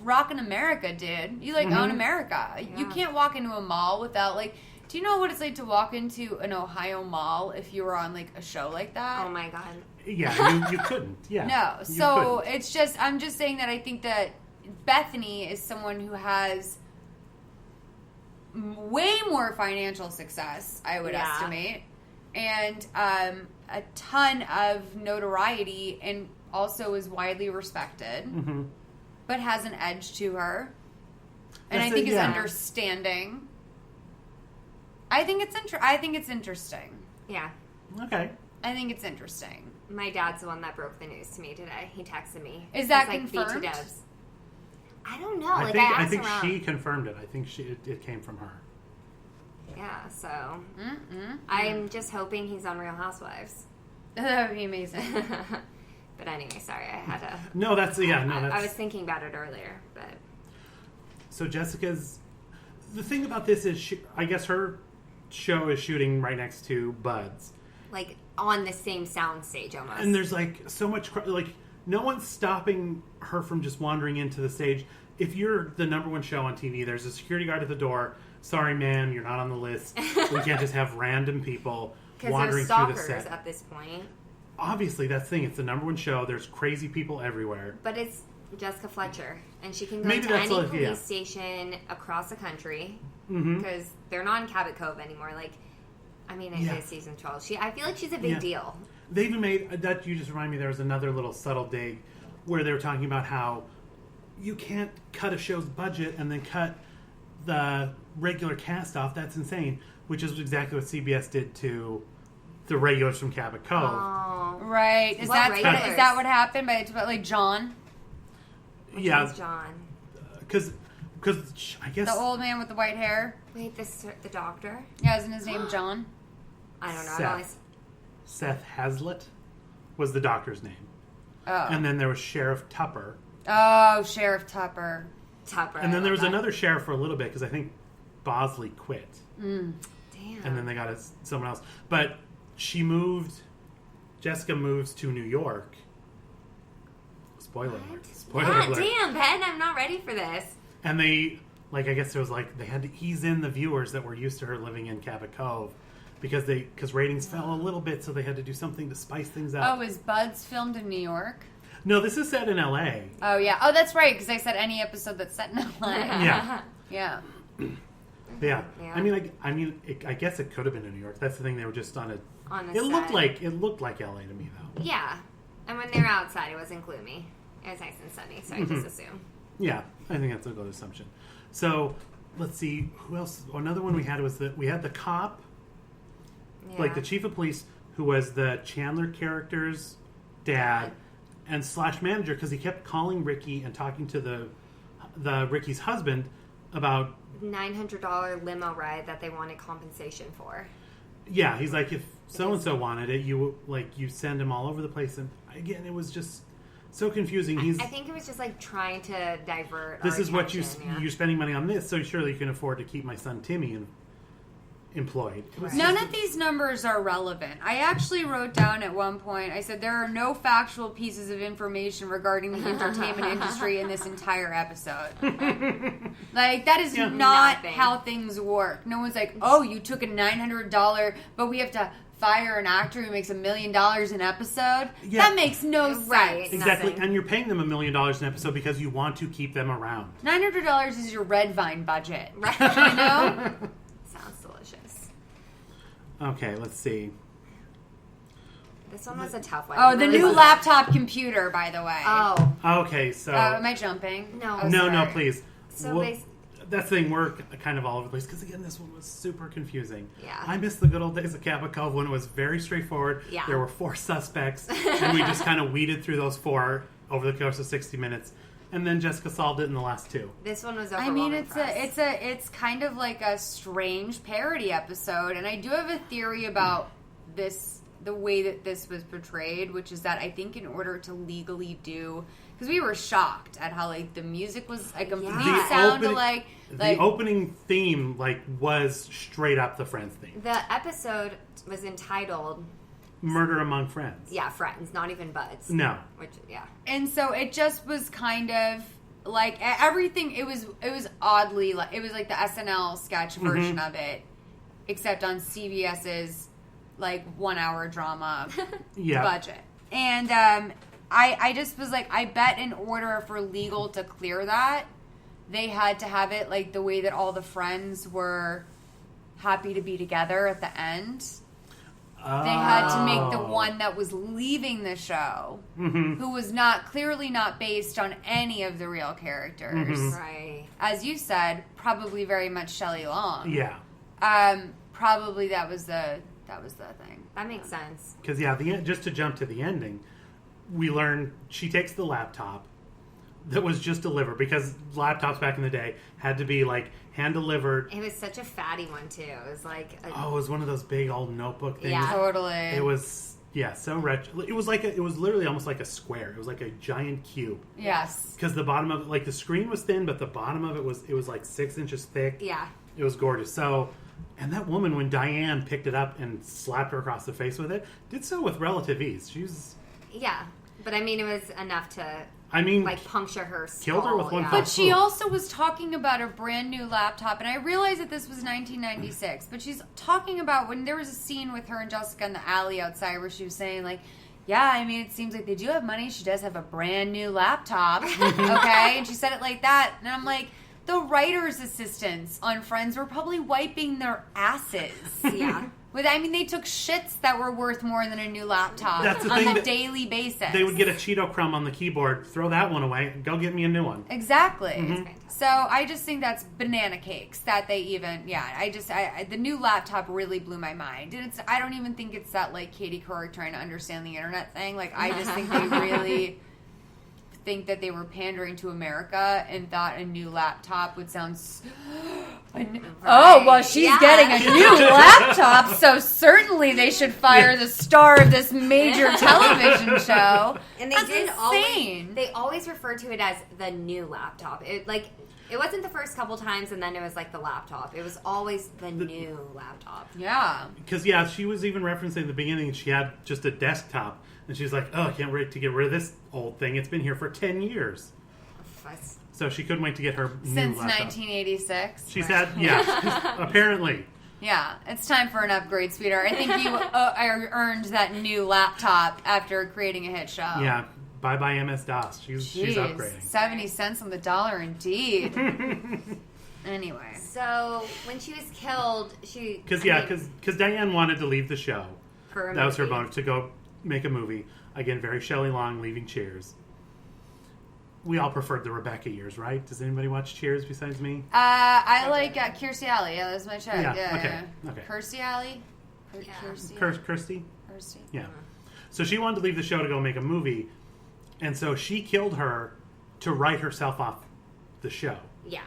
rocking America, dude. You like own America. Yeah. You can't walk into a mall without like. Do you know what it's like to walk into an Ohio mall if you were on like a show like that? Oh my god. Yeah, you couldn't. Yeah. No. So it's just I'm just saying that I think that Bethany is someone who has way more financial success, I would estimate, and a ton of notoriety, and also is widely respected. Mm-hmm. But has an edge to her, and I think is understanding. I think it's interesting. Yeah. Okay. I think it's interesting. My dad's the one that broke the news to me today. He texted me. Is that confirmed? Like, BT I don't know. I think she confirmed it. I think it came from her. Yeah. So I'm just hoping he's on Real Housewives. That would be amazing. But anyway, sorry, I had to... No, that's... I was thinking about it earlier, but... So Jessica's... The thing about this is, I guess her show is shooting right next to Bud's. Like, on the same sound stage, almost. And there's, like, so much... Like, no one's stopping her from just wandering into the stage. If you're the #1 show on TV, there's a security guard at the door. Sorry, ma'am, you're not on the list. We can't just have random people wandering through the set. Because they're stalkers at this point. Obviously, that's the thing. It's the #1 show. There's crazy people everywhere. But it's Jessica Fletcher, and she can go to any police station across the country because they're not in Cabot Cove anymore. Like, I mean, it is season 12. I feel like she's a big deal. They even made that. You just remind me. There was another little subtle dig where they were talking about how you can't cut a show's budget and then cut the regular cast off. That's insane. Which is exactly what CBS did to the regulars from Cabot Cove. Oh. Right. Is that what happened? But like John? Yeah. John. Because I guess... The old man with the white hair? Wait, the doctor? Yeah, isn't his name John? I don't know. Seth Hazlitt was the doctor's name. Oh. And then there was Sheriff Tupper. Oh, Sheriff Tupper. And then there was another sheriff for a little bit because I think Bosley quit. Mm. Damn. And then they got someone else. But Jessica moves to New York. Spoiler alert. Damn, Ben, I'm not ready for this. And they, I guess there was they had to ease in the viewers that were used to her living in Cabot Cove because ratings fell a little bit, so they had to do something to spice things up. Oh, is Buds filmed in New York? No, this is set in L.A. Oh, yeah. Oh, that's right, because I said any episode that's set in L.A. Yeah. Yeah. Yeah. I guess it could have been in New York. That's the thing. They were just on a set. It looked like L.A. to me, though. Yeah. And when they were outside, it wasn't gloomy. It was nice and sunny, so I just assume. Yeah, I think that's a good assumption. So, let's see. Who else? Another one we had was we had the cop, the chief of police, who was the Chandler character's dad and / manager, because he kept calling Ricky and talking to the Ricky's husband about $900 limo ride that they wanted compensation for. Yeah, he's like, if so-and-so wanted it, you send him all over the place. And again, it was just so confusing. I think it was just trying to divert this our is what attention, you're spending money on this, so surely you can afford to keep my son Timmy employed. None of these numbers are relevant. I actually wrote down at one point, I said there are no factual pieces of information regarding the entertainment industry in this entire episode. That is not how things work. No one's like, oh, you took a $900, but we have to fire an actor who makes $1 million an episode. Yeah. That makes no sense. Right, exactly. Nothing. And you're paying them $1 million an episode because you want to keep them around. $900 is your Red Vine budget. Right. You know? Sounds delicious. Okay, let's see. This one was a tough one. Oh, the new laptop computer, by the way. Oh. Okay, so... am I jumping? No. No, please. So that's the thing, we're kind of all over the place, because again, this one was super confusing. Yeah. I miss the good old days of Cabot Cove when it was very straightforward. Yeah. There were 4 suspects, and we just kind of weeded through those 4 over the course of 60 minutes. And then Jessica solved it in the last 2. This one was overwhelming. It's kind of like a strange parody episode, and I do have a theory about this, the way that this was portrayed, which is that I think in order to legally do, because we were shocked at how the music was a complete sound alike. The opening theme was straight up the Friends theme. The episode was entitled Murder Among Friends. Yeah, Friends, not even Buds. No. And so it just was kind of everything. It was oddly it was like the SNL sketch version of it, except on CBS's 1 hour drama budget. And I just was I bet in order for legal to clear that, they had to have it the way that all the friends were happy to be together at the end. Oh. They had to make the one that was leaving the show, who was clearly not based on any of the real characters. Right. As you said, probably very much Shelley Long. Yeah. Probably that was the thing. That makes sense. Because just to jump to the ending, we learn she takes the laptop that was just delivered, because laptops back in the day had to be hand delivered. It was such a fatty one too. It was it was one of those big old notebook things. Yeah, totally. It was so retro. It was it was literally almost like a square. It was like a giant cube. Yes. Because the bottom of it, the screen was thin, but the bottom of it was 6 inches thick. Yeah. It was gorgeous. So, and that woman, when Diane picked it up and slapped her across the face with it, did so with relative ease. Yeah, but it was enough to puncture her skull. Killed her with one But she also was talking about a brand new laptop, and I realized that this was 1996, but she's talking about when there was a scene with her and Jessica in the alley outside where she was saying, it seems like they do have money. She does have a brand new laptop, okay? And she said it like that, and I'm like, the writer's assistants on Friends were probably wiping their asses. Yeah. They took shits that were worth more than a new laptop on a daily basis. They would get a Cheeto crumb on the keyboard, throw that one away, go get me a new one. Exactly. Mm-hmm. So I just think that's banana cakes that they even, the new laptop really blew my mind. And I don't even think it's that, like, Katie Couric trying to understand the internet thing. Like, I just think they really think that they were pandering to America and thought a new laptop would sound... Oh, well, she's getting a new laptop, so certainly they should fire the star of this major television show. And they always refer to it as the new laptop. It wasn't the first couple times, and then it was like the laptop. It was always the new laptop. Yeah. Because, she was even referencing at the beginning, she had just a desktop, and she's like, oh, I can't wait to get rid of this old thing. It's been here for 10 years. So she couldn't wait to get her new Since laptop. 1986. She said, apparently. Yeah, it's time for an upgrade, sweetheart. I think you earned that new laptop after creating a hit show. Yeah, bye-bye MS-DOS. She's upgrading. 70 cents on the dollar indeed. Anyway. So, when she was killed, Because Diane wanted to leave the show. For a that was her movie. bonus, to go make a movie. Again, very Shelley Long, leaving Cheers. We all preferred the Rebecca years, right? Does anybody watch Cheers besides me? I like Kirstie Alley. Yeah, that's my chick. Okay. Kirstie Alley? Kirstie? Yeah. Uh-huh. So she wanted to leave the show to go make a movie, and so she killed her to write herself off the show. Yeah.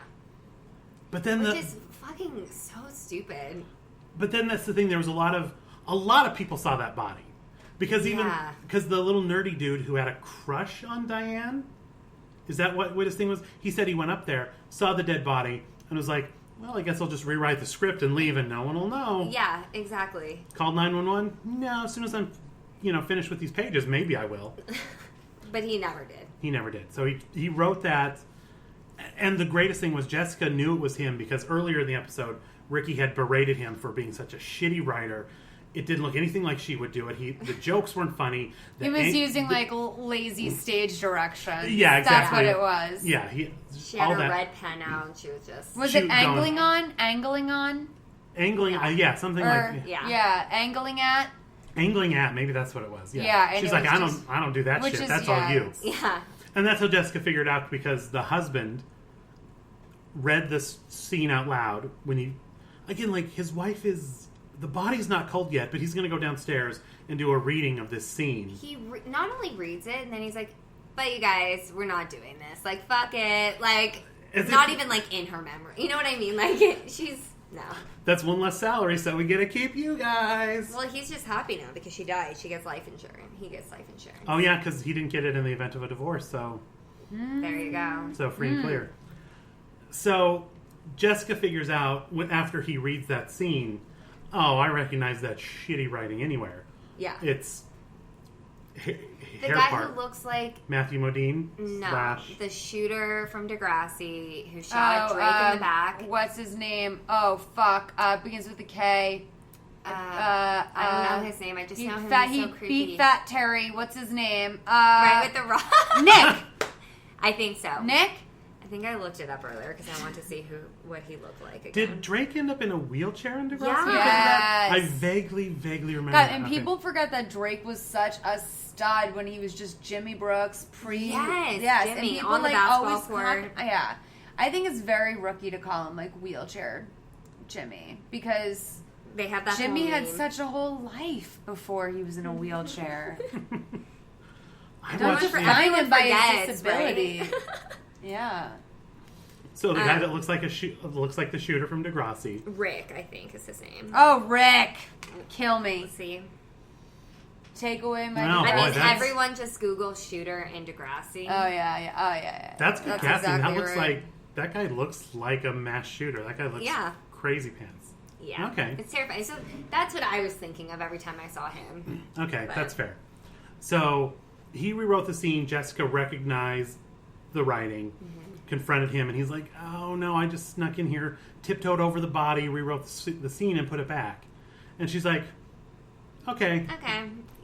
But then Which is fucking so stupid. But then that's the thing. There was a lot of people saw that body because the little nerdy dude who had a crush on Diane. Is that what his thing was? He said he went up there, saw the dead body, and was like, well, I guess I'll just rewrite the script and leave and no one will know. Yeah, exactly. Called 911? No, as soon as I'm, finished with these pages, maybe I will. But he never did. He never did. So he wrote that. And the greatest thing was Jessica knew it was him because earlier in the episode, Ricky had berated him for being such a shitty writer. It didn't look anything like she would do it. The jokes weren't funny. He was using lazy stage direction. Yeah, exactly. That's what it was. Yeah, she had her red pen out, and she was just. Was it angling on? Angling on? Angling, something like. Yeah, angling at. Angling at, maybe that's what it was. Yeah, yeah, she's like, I don't do that shit. That's all you. Yeah, and that's how Jessica figured out because the husband read this scene out loud when he, again, like his wife is. The body's not cold yet, but he's going to go downstairs and do a reading of this scene. He not only reads it, and then he's like, but you guys, we're not doing this. Like, fuck it. Like, it's not even, like, in her memory. You know what I mean? Like, no. That's one less salary, so we get to keep you guys. Well, he's just happy now because she died. She gets life insurance. He gets life insurance. Oh, yeah, because he didn't get it in the event of a divorce, so. There you go. So free and clear. So, Jessica figures out, after he reads that scene, oh, I recognize that shitty writing anywhere. Yeah. It's the guy who looks like Matthew Modine. No, the shooter from Degrassi who shot Drake in the back. What's his name? Oh, fuck. Begins with a K. I don't know his name. I just know him. He's so creepy. Beat Fat Terry. What's his name? Right with the rock. Nick. I think so. Nick? I think I looked it up earlier because I want to see what he looked like again. Did Drake end up in a wheelchair in Degrassi? Yes. I vaguely remember that. And people forget that Drake was such a stud when he was just Jimmy Brooks Jimmy, and people on the basketball court. Yeah. I think it's very rookie to call him like wheelchair Jimmy because they have that Jimmy had such a whole life before he was in a wheelchair. Don't define him by his disability. Right? Yeah. So the guy that looks like the shooter from Degrassi. Rick, I think, is his name. Oh, Rick. Kill me. See? Take away my... everyone just Google shooter and Degrassi. Oh, yeah. That's good casting. Exactly that guy looks like a mass shooter. That guy looks crazy pants. Yeah. Okay. It's terrifying. So that's what I was thinking of every time I saw him. Okay, that's fair. So he rewrote the scene. Jessica recognized the writing, confronted him, and he's like, oh no, I just snuck in here, tiptoed over the body, rewrote the scene and put it back. And she's like, okay.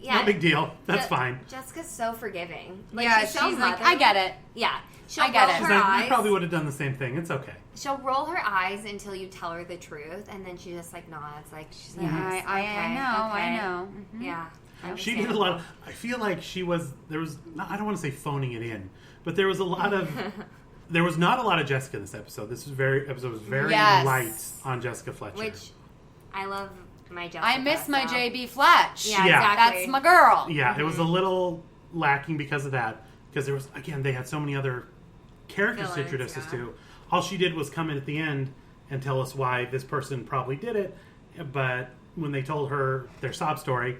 No big deal. That's fine. Jessica's so forgiving. She's like, I get it. Yeah. She'll I get it. She's like, you probably would have done the same thing. It's okay. She'll roll her eyes until you tell her the truth, and then she just like nods. Like she's like, I know. Mm-hmm. Yeah. She did a lot. I feel like there was. I don't want to say phoning it in, but there was a lot of. There was not a lot of Jessica in this episode. Episode was very light on Jessica Fletcher. Which I love my Jessica. I miss my JB Fletch. Yeah, exactly. That's my girl. Yeah, it was a little lacking because of that. Because there was, again, they had so many other characters to introduce us to. All she did was come in at the end and tell us why this person probably did it. But when they told her their sob story,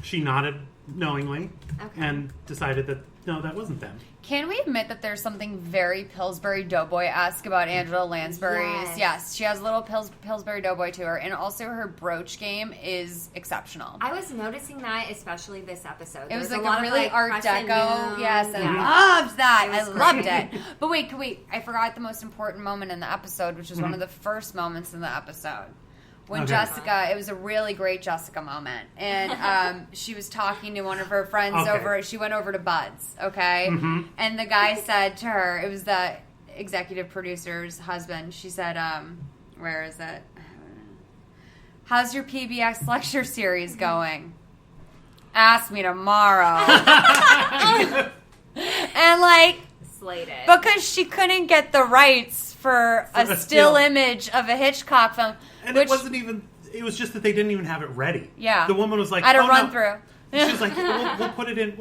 she nodded knowingly and decided that, no, that wasn't them. Can we admit that there's something very Pillsbury Doughboy-esque about Angela Lansbury's? Yes, she has a little Pillsbury Doughboy to her, and also her brooch game is exceptional. I was noticing that, especially this episode. It was like a really Art Deco. Yes, I loved that. I loved it. But wait, I forgot the most important moment in the episode, which was one of the first moments in the episode. When Jessica, it was a really great Jessica moment. And she was talking to one of her friends she went over to Bud's, okay? Mm-hmm. And the guy said to her, it was the executive producer's husband, she said, where is it? How's your PBS lecture series going? Ask me tomorrow. And like, slated. Because she couldn't get the rights for a still image of a Hitchcock film. And it wasn't even, it was just that they didn't even have it ready. Yeah. The woman was like, I had a run through. She was like, we'll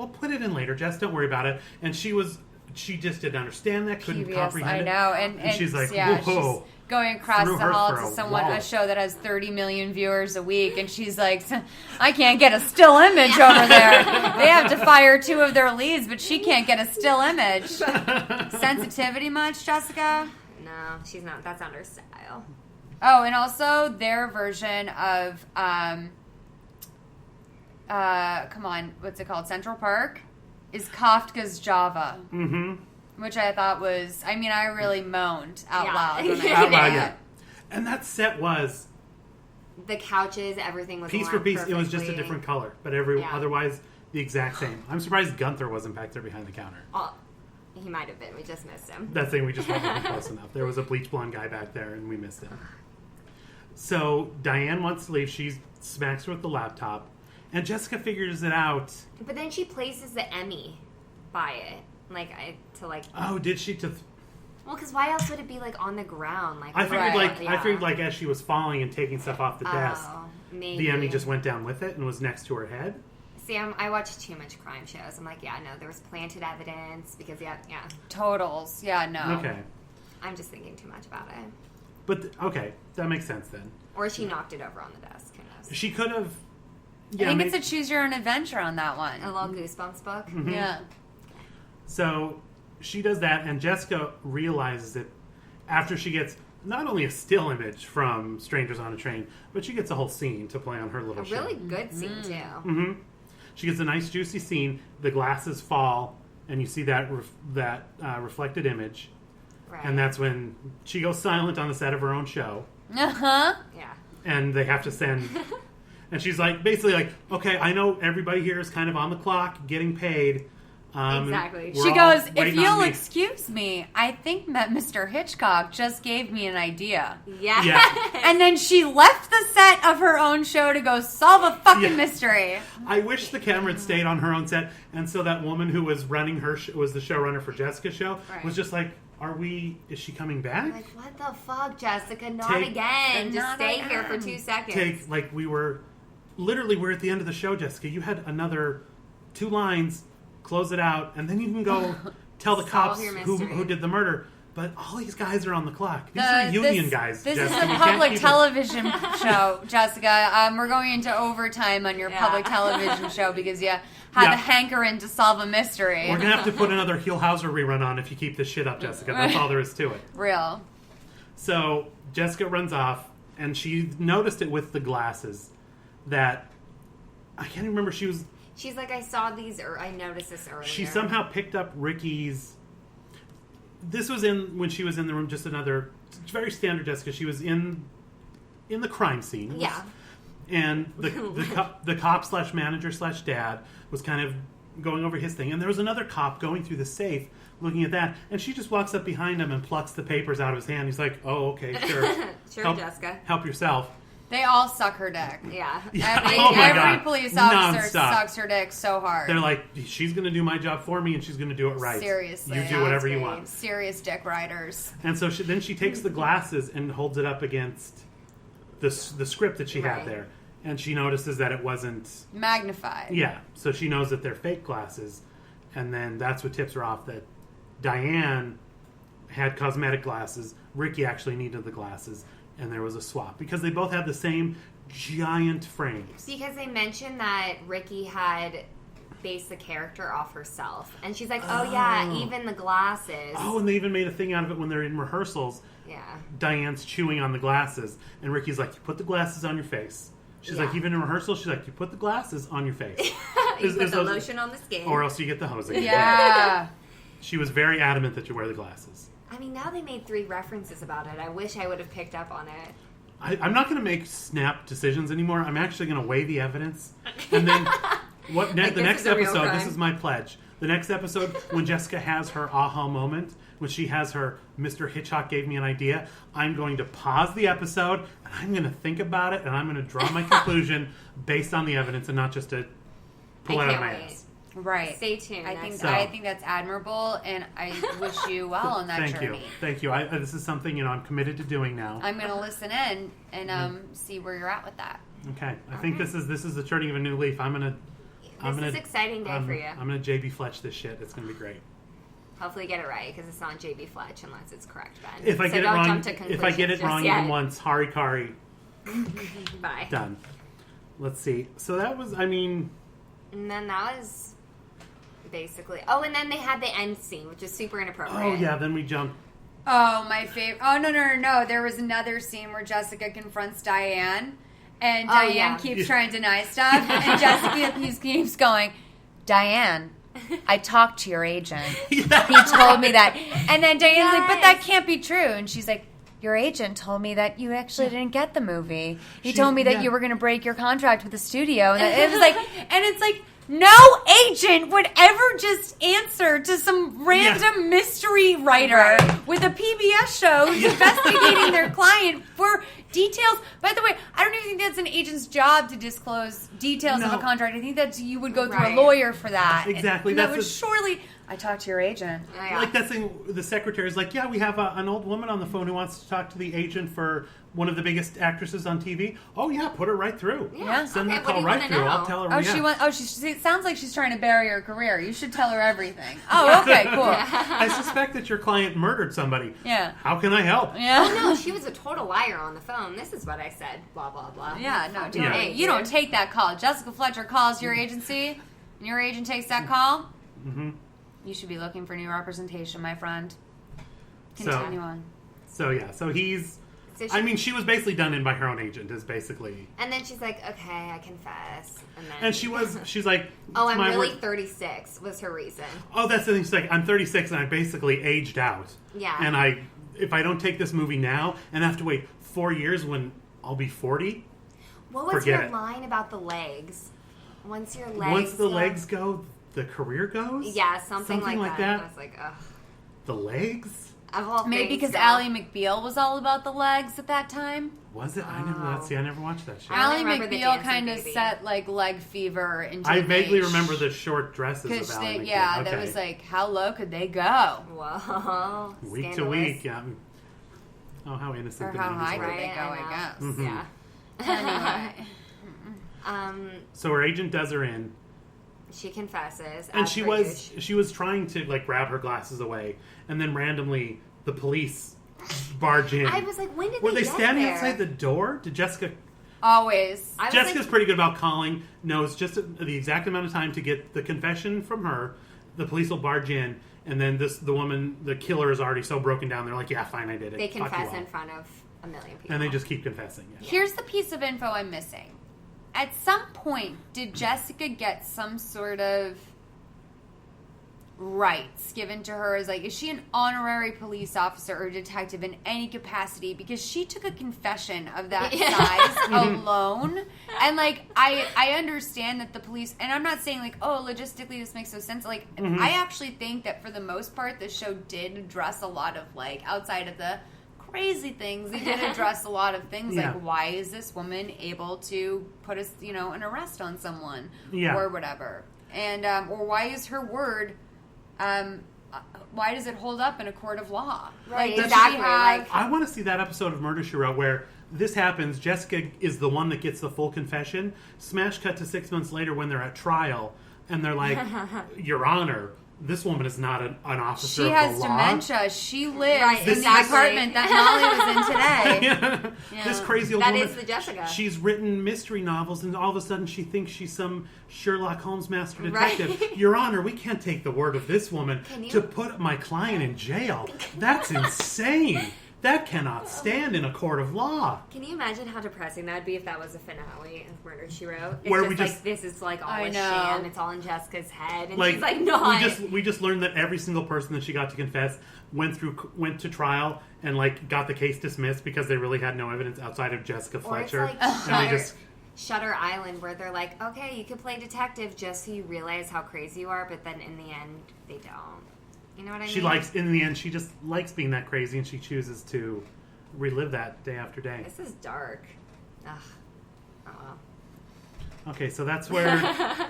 put it in later, Jess, don't worry about it. And she just didn't understand that, couldn't comprehend it. I know. And she's like, whoa. She's going across the hall to a show that has 30 million viewers a week, and she's like, I can't get a still image over there. They have to fire 2 of their leads, but she can't get a still image. Sensitivity much, Jessica? No, she's not. That's not her style. Oh, and also their version of, come on, what's it called? Central Park is Kafka's Java. Mm-hmm. Which I thought was, I mean, I really moaned out loud. When I yeah. And that set was... The couches, everything was piece for piece, perfectly. It was just a different color, but otherwise the exact same. I'm surprised Gunther wasn't back there behind the counter. Oh, he might have been. We just missed him. That thing, we just wasn't close enough. There was a bleach blonde guy back there, and we missed him. So Diane wants to leave. She smacks her with the laptop, and Jessica figures it out. But then she places the Emmy by it. Oh, did she? Well, because why else would it be on the ground? I figured as she was falling and taking stuff off the desk, maybe the Emmy just went down with it and was next to her head. See, I watch too much crime shows. I'm like, there was planted evidence because totals. Yeah, no. Okay. I'm just thinking too much about it. But okay, that makes sense then. Or she knocked it over on the desk. Who knows? She could have. Yeah, I think it's a choose your own adventure on that one. A little Goosebumps book. Mm-hmm. Yeah. So she does that, and Jessica realizes it after she gets not only a still image from Strangers on a Train, but she gets a whole scene to play on her little show. A really good scene, too. Mm-hmm. She gets a nice, juicy scene. The glasses fall, and you see that reflected image. Right. And that's when she goes silent on the set of her own show. Uh-huh. Yeah. And they have to send... and she's basically like, okay, I know everybody here is kind of on the clock, getting paid... exactly. She goes, if you'll excuse me, I think that Mr. Hitchcock just gave me an idea. Yeah. And then she left the set of her own show to go solve a fucking mystery. I wish the camera had stayed on her own set, and so that woman who was running was the showrunner for Jessica's show, was just like, is she coming back? Like, what the fuck, Jessica? Not again. Just stay here for 2 seconds. We're at the end of the show, Jessica. You had another 2 lines... Close it out, and then you can go tell the cops who did the murder. But all these guys are on the clock. These are union guys. This is a public television show, Jessica. We're going into overtime on your public television show because you have a hankering to solve a mystery. We're going to have to put another Heel Hauser rerun on if you keep this shit up, Jessica. That's all there is to it. Real. So Jessica runs off, and she noticed it with the glasses that... I can't even remember. She's like, I saw these, or I noticed this earlier. She somehow picked up Ricky's... This was when she was in the room, just another... Very standard Jessica. She was in the crime scene. Yeah. And the cop / manager / dad was kind of going over his thing. And there was another cop going through the safe looking at that. And she just walks up behind him and plucks the papers out of his hand. He's like, oh, okay, sure. Sure, Jessica. Help yourself. They all suck her dick. Yeah. Every police officer sucks her dick so hard. They're like, she's going to do my job for me and she's going to do it right. Seriously. You do whatever you want. Serious dick riders. And so then she takes the glasses and holds it up against the script that she had there. And she notices that it wasn't... magnified. Yeah. So she knows that they're fake glasses. And then that's what tips her off that Diane had cosmetic glasses. Ricky actually needed the glasses. And there was a swap because they both had the same giant frames. Because they mentioned that Ricky had based the character off herself. And she's like, oh yeah, even the glasses. Oh, and they even made a thing out of it when they're in rehearsals. Yeah. Diane's chewing on the glasses. And Ricky's like, you put the glasses on your face. She's like, even in rehearsal, she's like, you put the glasses on your face. You put the lotion on the skin. Or else you get the hosing. Yeah. She was very adamant that you wear the glasses. I mean, now they made 3 references about it. I wish I would have picked up on it. I'm not going to make snap decisions anymore. I'm actually going to weigh the evidence. And then the next episode, this is my pledge. The next episode, when Jessica has her aha moment, when she has her Mr. Hitchcock gave me an idea, I'm going to pause the episode, and I'm going to think about it, and I'm going to draw my conclusion based on the evidence and not just to pull it out of my ass. Right. Stay tuned. I think that's admirable, and I wish you well on that journey. Thank you. This is something I'm committed to doing now. I'm going to listen in and see where you're at with that. Okay. I think this is the turning of a new leaf. This is an exciting day for you. I'm going to JB Fletch this shit. It's going to be great. Hopefully get it right, because it's not JB Fletch unless it's correct, Ben. If I get it wrong even once, Hari Kari. Bye. Done. Let's see. So that was, And then that was basically... Oh, and then they had the end scene, which is super inappropriate. Oh, yeah, then we jumped. Oh, my favorite... Oh, no. There was another scene where Jessica confronts Diane, and Diane keeps trying to deny stuff, and Jessica keeps going, Diane... I talked to your agent. He told me that. And then Diane's like, but that can't be true. And she's like, your agent told me that you actually didn't get the movie. He told me that you were going to break your contract with the studio. And it was like, and it's like, no agent would ever just answer to some random mystery writer with a PBS show who's investigating their client for details. By the way, I don't even think that's an agent's job to disclose details of a contract. I think that you would go through a lawyer for that. Exactly. And that would surely... I talked to your agent. Like that thing, the secretary's like, we have an old woman on the phone who wants to talk to the agent for one of the biggest actresses on TV. Oh, yeah, put her right through. Yeah. Send the call right through. I'll tell her. It sounds like she's trying to bury her career. You should tell her everything. Oh, okay, cool. I suspect that your client murdered somebody. Yeah. How can I help? Yeah. Oh, no, she was a total liar on the phone. This is what I said, blah, blah, blah. Yeah, no, hey, you don't take that call. Jessica Fletcher calls your agency, and your agent takes that call. Mm-hmm. You should be looking for new representation, my friend. Continue on. So he's... she was basically done in by her own agent, is basically... And then she's like, okay, I confess. And she's like... Oh, I'm really 36, was her reason. Oh, that's the thing. She's like, I'm 36 and I basically aged out. Yeah. And if I don't take this movie now and I have to wait 4 years when I'll be 40... What was your line about the legs? Once the legs go... The career goes? Yeah, something like that. I was like, ugh. The legs? Maybe because Ally McBeal was all about the legs at that time. Was it? I never watched that show. Ally McBeal kind of set leg fever into I vaguely remember the short dresses of Ally McBeal. Yeah, that was like, how low could they go? Whoa. Week to week, yeah. Oh, how innocent. Or how high could they go, I guess. Mm-hmm. Anyway. So her agent does her in. She confesses, and she was trying to grab her glasses away, and then randomly the police barge in. I was like, when did were they get standing there? outside the door? Did Jessica? Always. Jessica's pretty good about calling. Knows just the exact amount of time to get the confession from her. The police will barge in, and then the woman, the killer, is already so broken down. They're like, yeah, fine, I did it. They confess in front of a million people, and they just keep confessing. Yeah. Here's the piece of info I'm missing. At some point, did Jessica get some sort of rights given to her as like, is she an honorary police officer or detective in any capacity? Because she took a confession of that size alone. And like, I understand that the police, and I'm not saying like, oh, logistically this makes no sense. Like, I actually think that for the most part, the show did address a lot of like, outside of the crazy things, they did address a lot of things like, why is this woman able to put a, an arrest on someone or whatever, and or why is her word, why does it hold up in a court of law? Right, like, exactly. I want to see that episode of Murder, She Wrote where this happens. Jessica is the one that gets the full confession. Smash cut to 6 months later when they're at trial, and they're like, Your Honor, this woman is not an officer of the law. She has dementia. She lives in the apartment that Molly was in today. This crazy old woman. That is the Jessica. She's written mystery novels, and all of a sudden she thinks she's some Sherlock Holmes master detective. Right. Your Honor, we can't take the word of this woman to put my client in jail. That's insane. That cannot stand in a court of law. Can you imagine how depressing that would be if that was a finale of Murder, She Wrote? It's where this is like all a sham. It's all in Jessica's head, and like, she's like, no. We just learned that every single person that she got to confess went to trial and like got the case dismissed because they really had no evidence outside of Jessica Fletcher. Or it's like Shutter Island, where they're like, okay, you can play detective just so you realize how crazy you are, but then in the end, they don't. You know what I mean? In the end, she just likes being that crazy, and she chooses to relive that day after day. This is dark. Ugh. Oh, well. Okay, so that's where...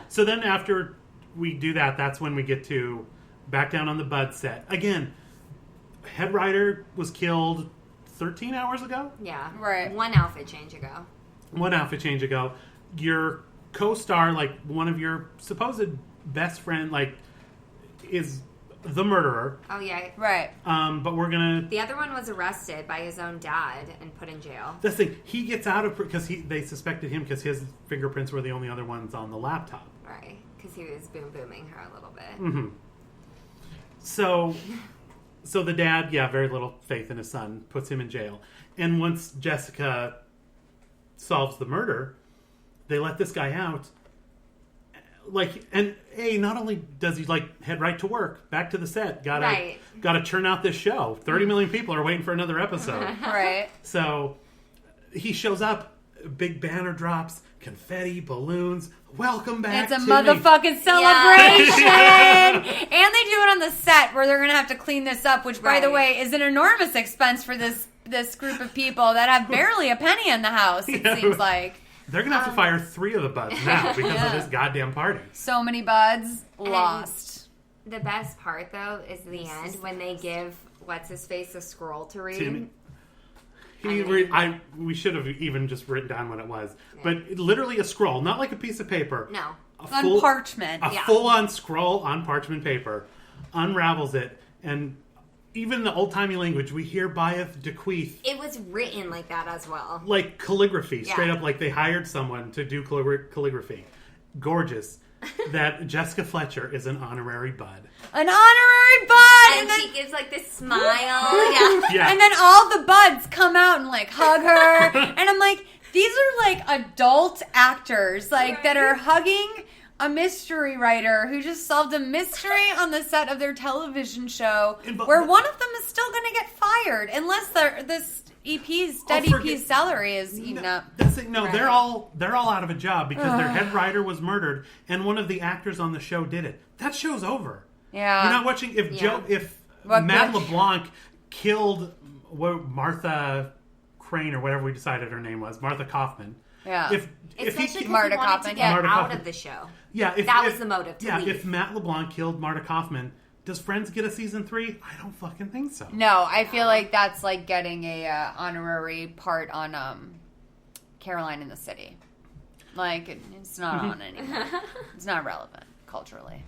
so then after we do that, that's when we get to back down on the Bud set. Again, head writer was killed 13 hours ago? Yeah. Right. One outfit change ago. Your co-star, like, one of your supposed best friend, like, is... the murderer. Oh, yeah. Right. But we're gonna... The other one was arrested by his own dad and put in jail. The thing, he gets out of... because they suspected him because his fingerprints were the only other ones on the laptop. Right. Because he was booming her a little bit. Mm-hmm. So the dad, very little faith in his son, puts him in jail. And once Jessica solves the murder, they let this guy out... like, and not only does he like head right to work, back to the set, gotta churn out this show. 30 million people are waiting for another episode. Right. So he shows up, big banner drops, confetti, balloons. Welcome back. It's a Timmy. motherfucking celebration. And they do it on the set where they're gonna have to clean this up, which by the way is an enormous expense for this group of people that have barely a penny in the house, it seems like. They're going to have to fire 3 of the Buds now because of this goddamn party. So many Buds lost. The best part, though, is the end when they give what's-his-face a scroll to read. Timmy. We should have even just written down what it was. Yeah. But literally a scroll, not like a piece of paper. No. On parchment. A full-on scroll on parchment paper. Unravels it, and... even the old-timey language, we hereby bequeath. It was written like that as well. Like calligraphy, straight up like they hired someone to do calligraphy. Gorgeous. That Jessica Fletcher is an honorary Bud. An honorary Bud! And then, she gives like this smile. Yeah. And then all the Buds come out and like hug her. And I'm like, these are like adult actors that are hugging... a mystery writer who just solved a mystery on the set of their television show where one of them is still going to get fired unless this EP's salary is eaten up. That's it. No, they're all out of a job because their head writer was murdered and one of the actors on the show did it. That show's over. Yeah. You're not watching if Matt LeBlanc killed Martha Crane or whatever we decided her name was, Martha Kaufman. Yeah. Especially Marta Kaufman to get out of the show. Yeah, that was the motive to leave. If Matt LeBlanc killed Marta Kaufman, does Friends get a season 3? I don't fucking think so. No, I feel like that's like getting a honorary part on Caroline in the City. Like, it's not on anymore. It's not relevant culturally.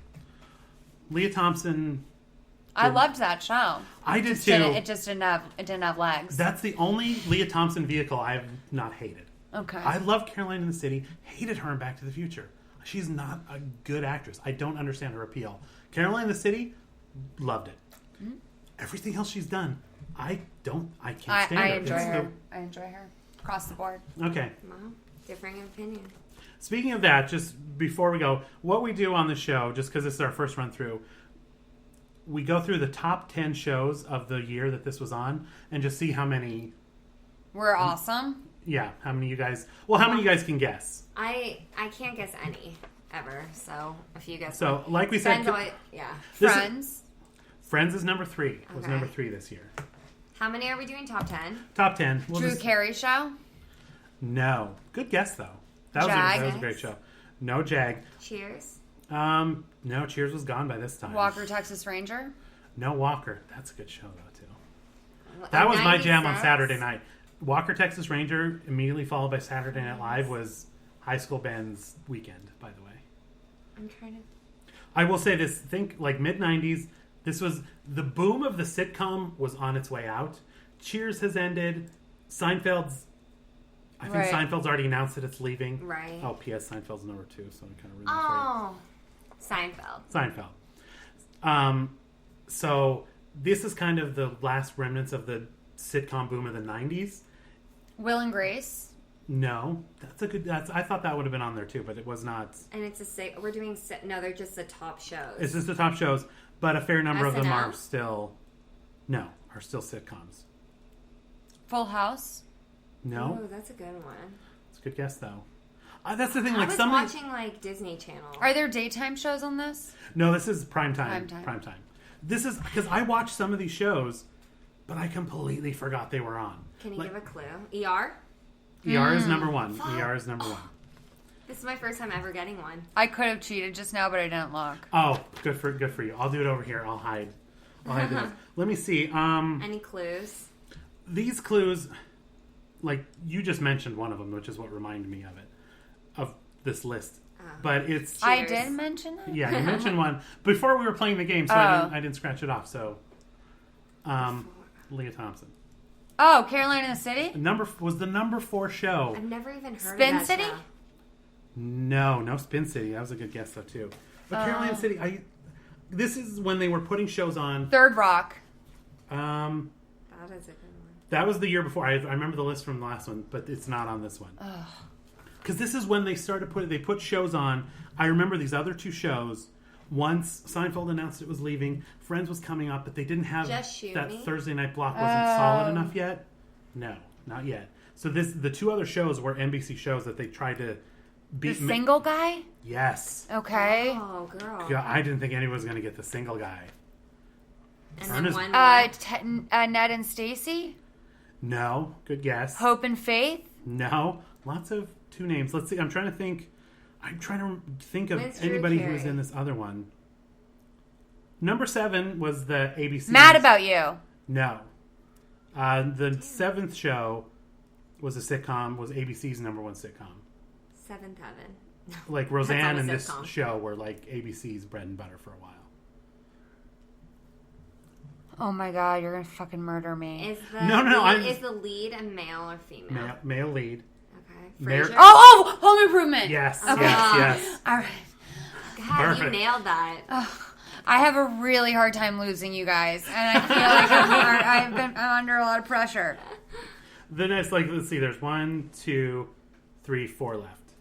Leah Thompson... I loved that show. I did too. It just didn't have legs. That's the only Leah Thompson vehicle I have not hated. Okay. I love Caroline in the City. Hated her in Back to the Future. She's not a good actress. I don't understand her appeal. Caroline in the City, loved it. Mm-hmm. Everything else she's done, I can't stand her. I enjoy her across the board. Okay. Well, differing opinion. Speaking of that, just before we go, what we do on the show, just because this is our first run through, we go through the top 10 shows of the year that this was on and just see how many... We're awesome. Yeah, how many you guys... Well, how many you guys can guess? I can't guess any, ever. So, if you guess... So, like we said... Friends. Friends is number 3. It was number 3 this year. How many are we doing top 10? Top 10. Drew Carey show? No. Good guess, though. That was a great show. No Jag. Cheers? No, Cheers was gone by this time. Walker, Texas Ranger? No Walker. That's a good show, though, too. That was my jam on Saturday night. Walker, Texas Ranger, immediately followed by Saturday Night Live, was High School Band's weekend, by the way. I'm trying to... I will say this. Think, like, mid-90s, this was... The boom of the sitcom was on its way out. Cheers has ended. Seinfeld's... I think Seinfeld's already announced that it's leaving. Right. Oh, P.S. Seinfeld's number 2, so I kind of ruined it for you. Seinfeld. So this is kind of the last remnants of the sitcom boom of the 90s. Will and Grace? No. I thought that would have been on there too, but it was not. And it's we're doing... No, they're just the top shows. It's just the top shows, but a fair number of them SNL? are still sitcoms. Full House? No. Oh, that's a good one. It's a good guess, though. That's the thing. I Like was some watching like Disney Channel. Are there daytime shows on this? No, this is primetime. Primetime. This is because I watched some of these shows, but I completely forgot they were on. Can you give a clue? ER? ER is number 1. ER is number 1. This is my first time ever getting one. I could have cheated just now, but I didn't look. Oh, good for you. I'll do it over here. I'll hide this. Let me see. Any clues? These clues, like you just mentioned one of them, which is what reminded me of this list. But it's... I did mention it? Yeah, you mentioned one before we were playing the game, so I didn't scratch it off. So, Leah Thompson. Oh, Carolina in the City? Was the number 4 show. I've never even heard Spin of that City? show. No Spin City. That was a good guess though too. But Carolina City, this is when they were putting shows on. Third Rock. That is a good one. That was the year before. I remember the list from the last one, but it's not on this one. Because this is when they started they put shows on. I remember these other 2 shows. Once Seinfeld announced it was leaving, Friends was coming up, but they didn't have that Thursday night block wasn't solid enough yet. No, not yet. So the 2 other shows were NBC shows that they tried to beat. The Single Guy? Yes. Okay. Oh, girl. God, I didn't think anyone was going to get The Single Guy. And then one more. Ned and Stacy? No. Good guess. Hope and Faith? No. Lots of 2 names. Let's see. I'm trying to think of When's anybody Drew who was in this other one. Number 7 was the ABC. Mad About You? No. The 7th show was a sitcom, was ABC's number 1 sitcom. 7th Heaven. Like Roseanne and this sitcom. show were like ABC's bread and butter for a while. Oh my god, you're gonna fucking murder me. Is the lead a male or female? Male lead. Okay. Frasier? Home Improvement. Yes, okay. yes. All right. God, Perfect. you nailed that. I have a really hard time losing you guys, and I feel like I'm under a lot of pressure. The next, let's see. There's 1, 2, 3, 4 left.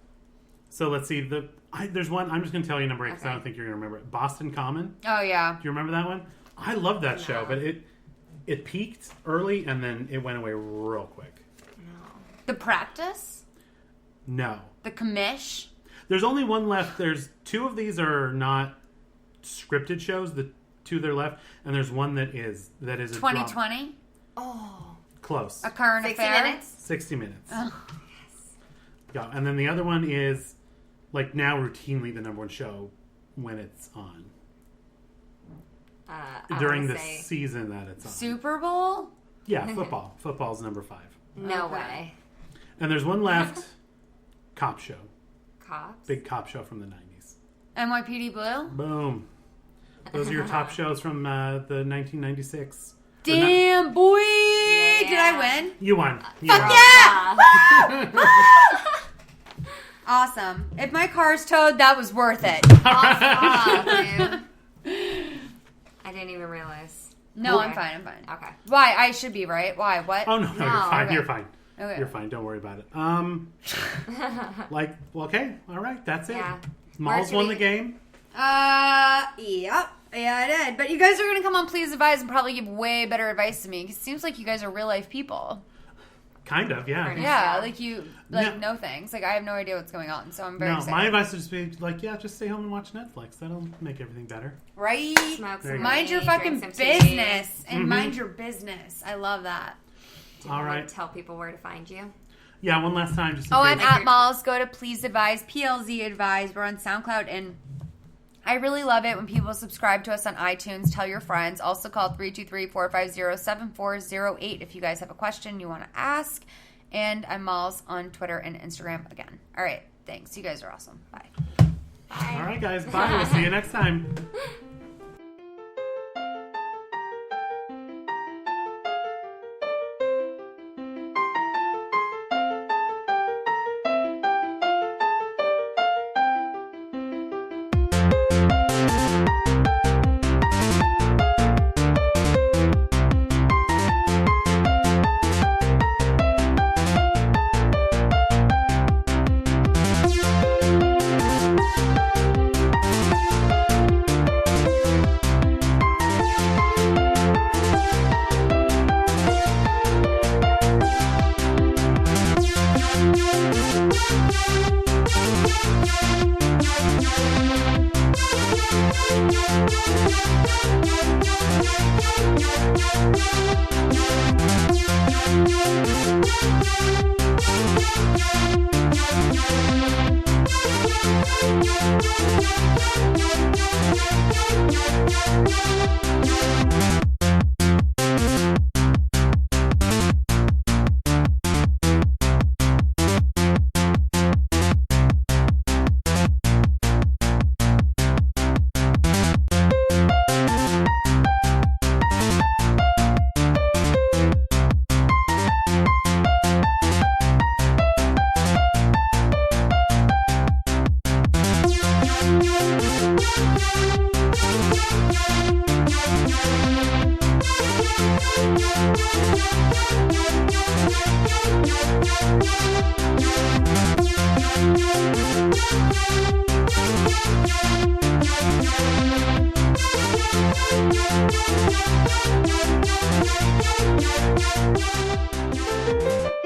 So let's see. There's one. I'm just going to tell you number 8 because I don't think you're going to remember it. Boston Common. Oh yeah. Do you remember that one? I love that show, but it peaked early and then it went away real quick. No. The Practice. No. The Commish. There's only one left. There's 2 of these are not scripted shows. The 2 that are left, and there's one that is a 2020. Oh. Close. A Current 60 Affair. Minutes? 60 Minutes. Oh. Yes. Yeah, and then the other one is like now routinely the number 1 show when it's on. During the season that it's on. Super Bowl? Yeah, football. Football's number 5. No way. And there's one left. Cop show. Cops? Big cop show from the 90s. NYPD Blue? Boom. Those are your top shows from the 1996. Damn, boy! Yeah. Did I win? You won. Fuck yeah! Awesome. If my car's towed, that was worth it. Dude. I didn't even realize. No, Okay. I'm fine. Okay. Why? I should be, right? Why? What? Oh, no, you're fine. okay. You're fine. Okay. You're fine. Don't worry about it. Okay. All right. That's it. Yeah. Molls Where won should the game. Yep. Yeah, I did. But you guys are going to come on Please Advise and probably give way better advice to me. It seems like you guys are real life people. Kind of, yeah. Yeah, like you know things. Like I have no idea what's going on, so I'm very excited. My advice would just be like, just stay home and watch Netflix. That'll make everything better. Right? Mind your fucking business and mind your business. I love that. All right. Tell people where to find you. Yeah, one last time. I'm at Molls. Go to Please Advise, PLZ Advise. We're on SoundCloud, and I really love it when people subscribe to us on iTunes. Tell your friends. Also call 323-450-7408 if you guys have a question you want to ask. And I'm Molls on Twitter and Instagram again. All right. Thanks. You guys are awesome. Bye. Bye. All right, guys. Bye. We'll see you next time. Thank you.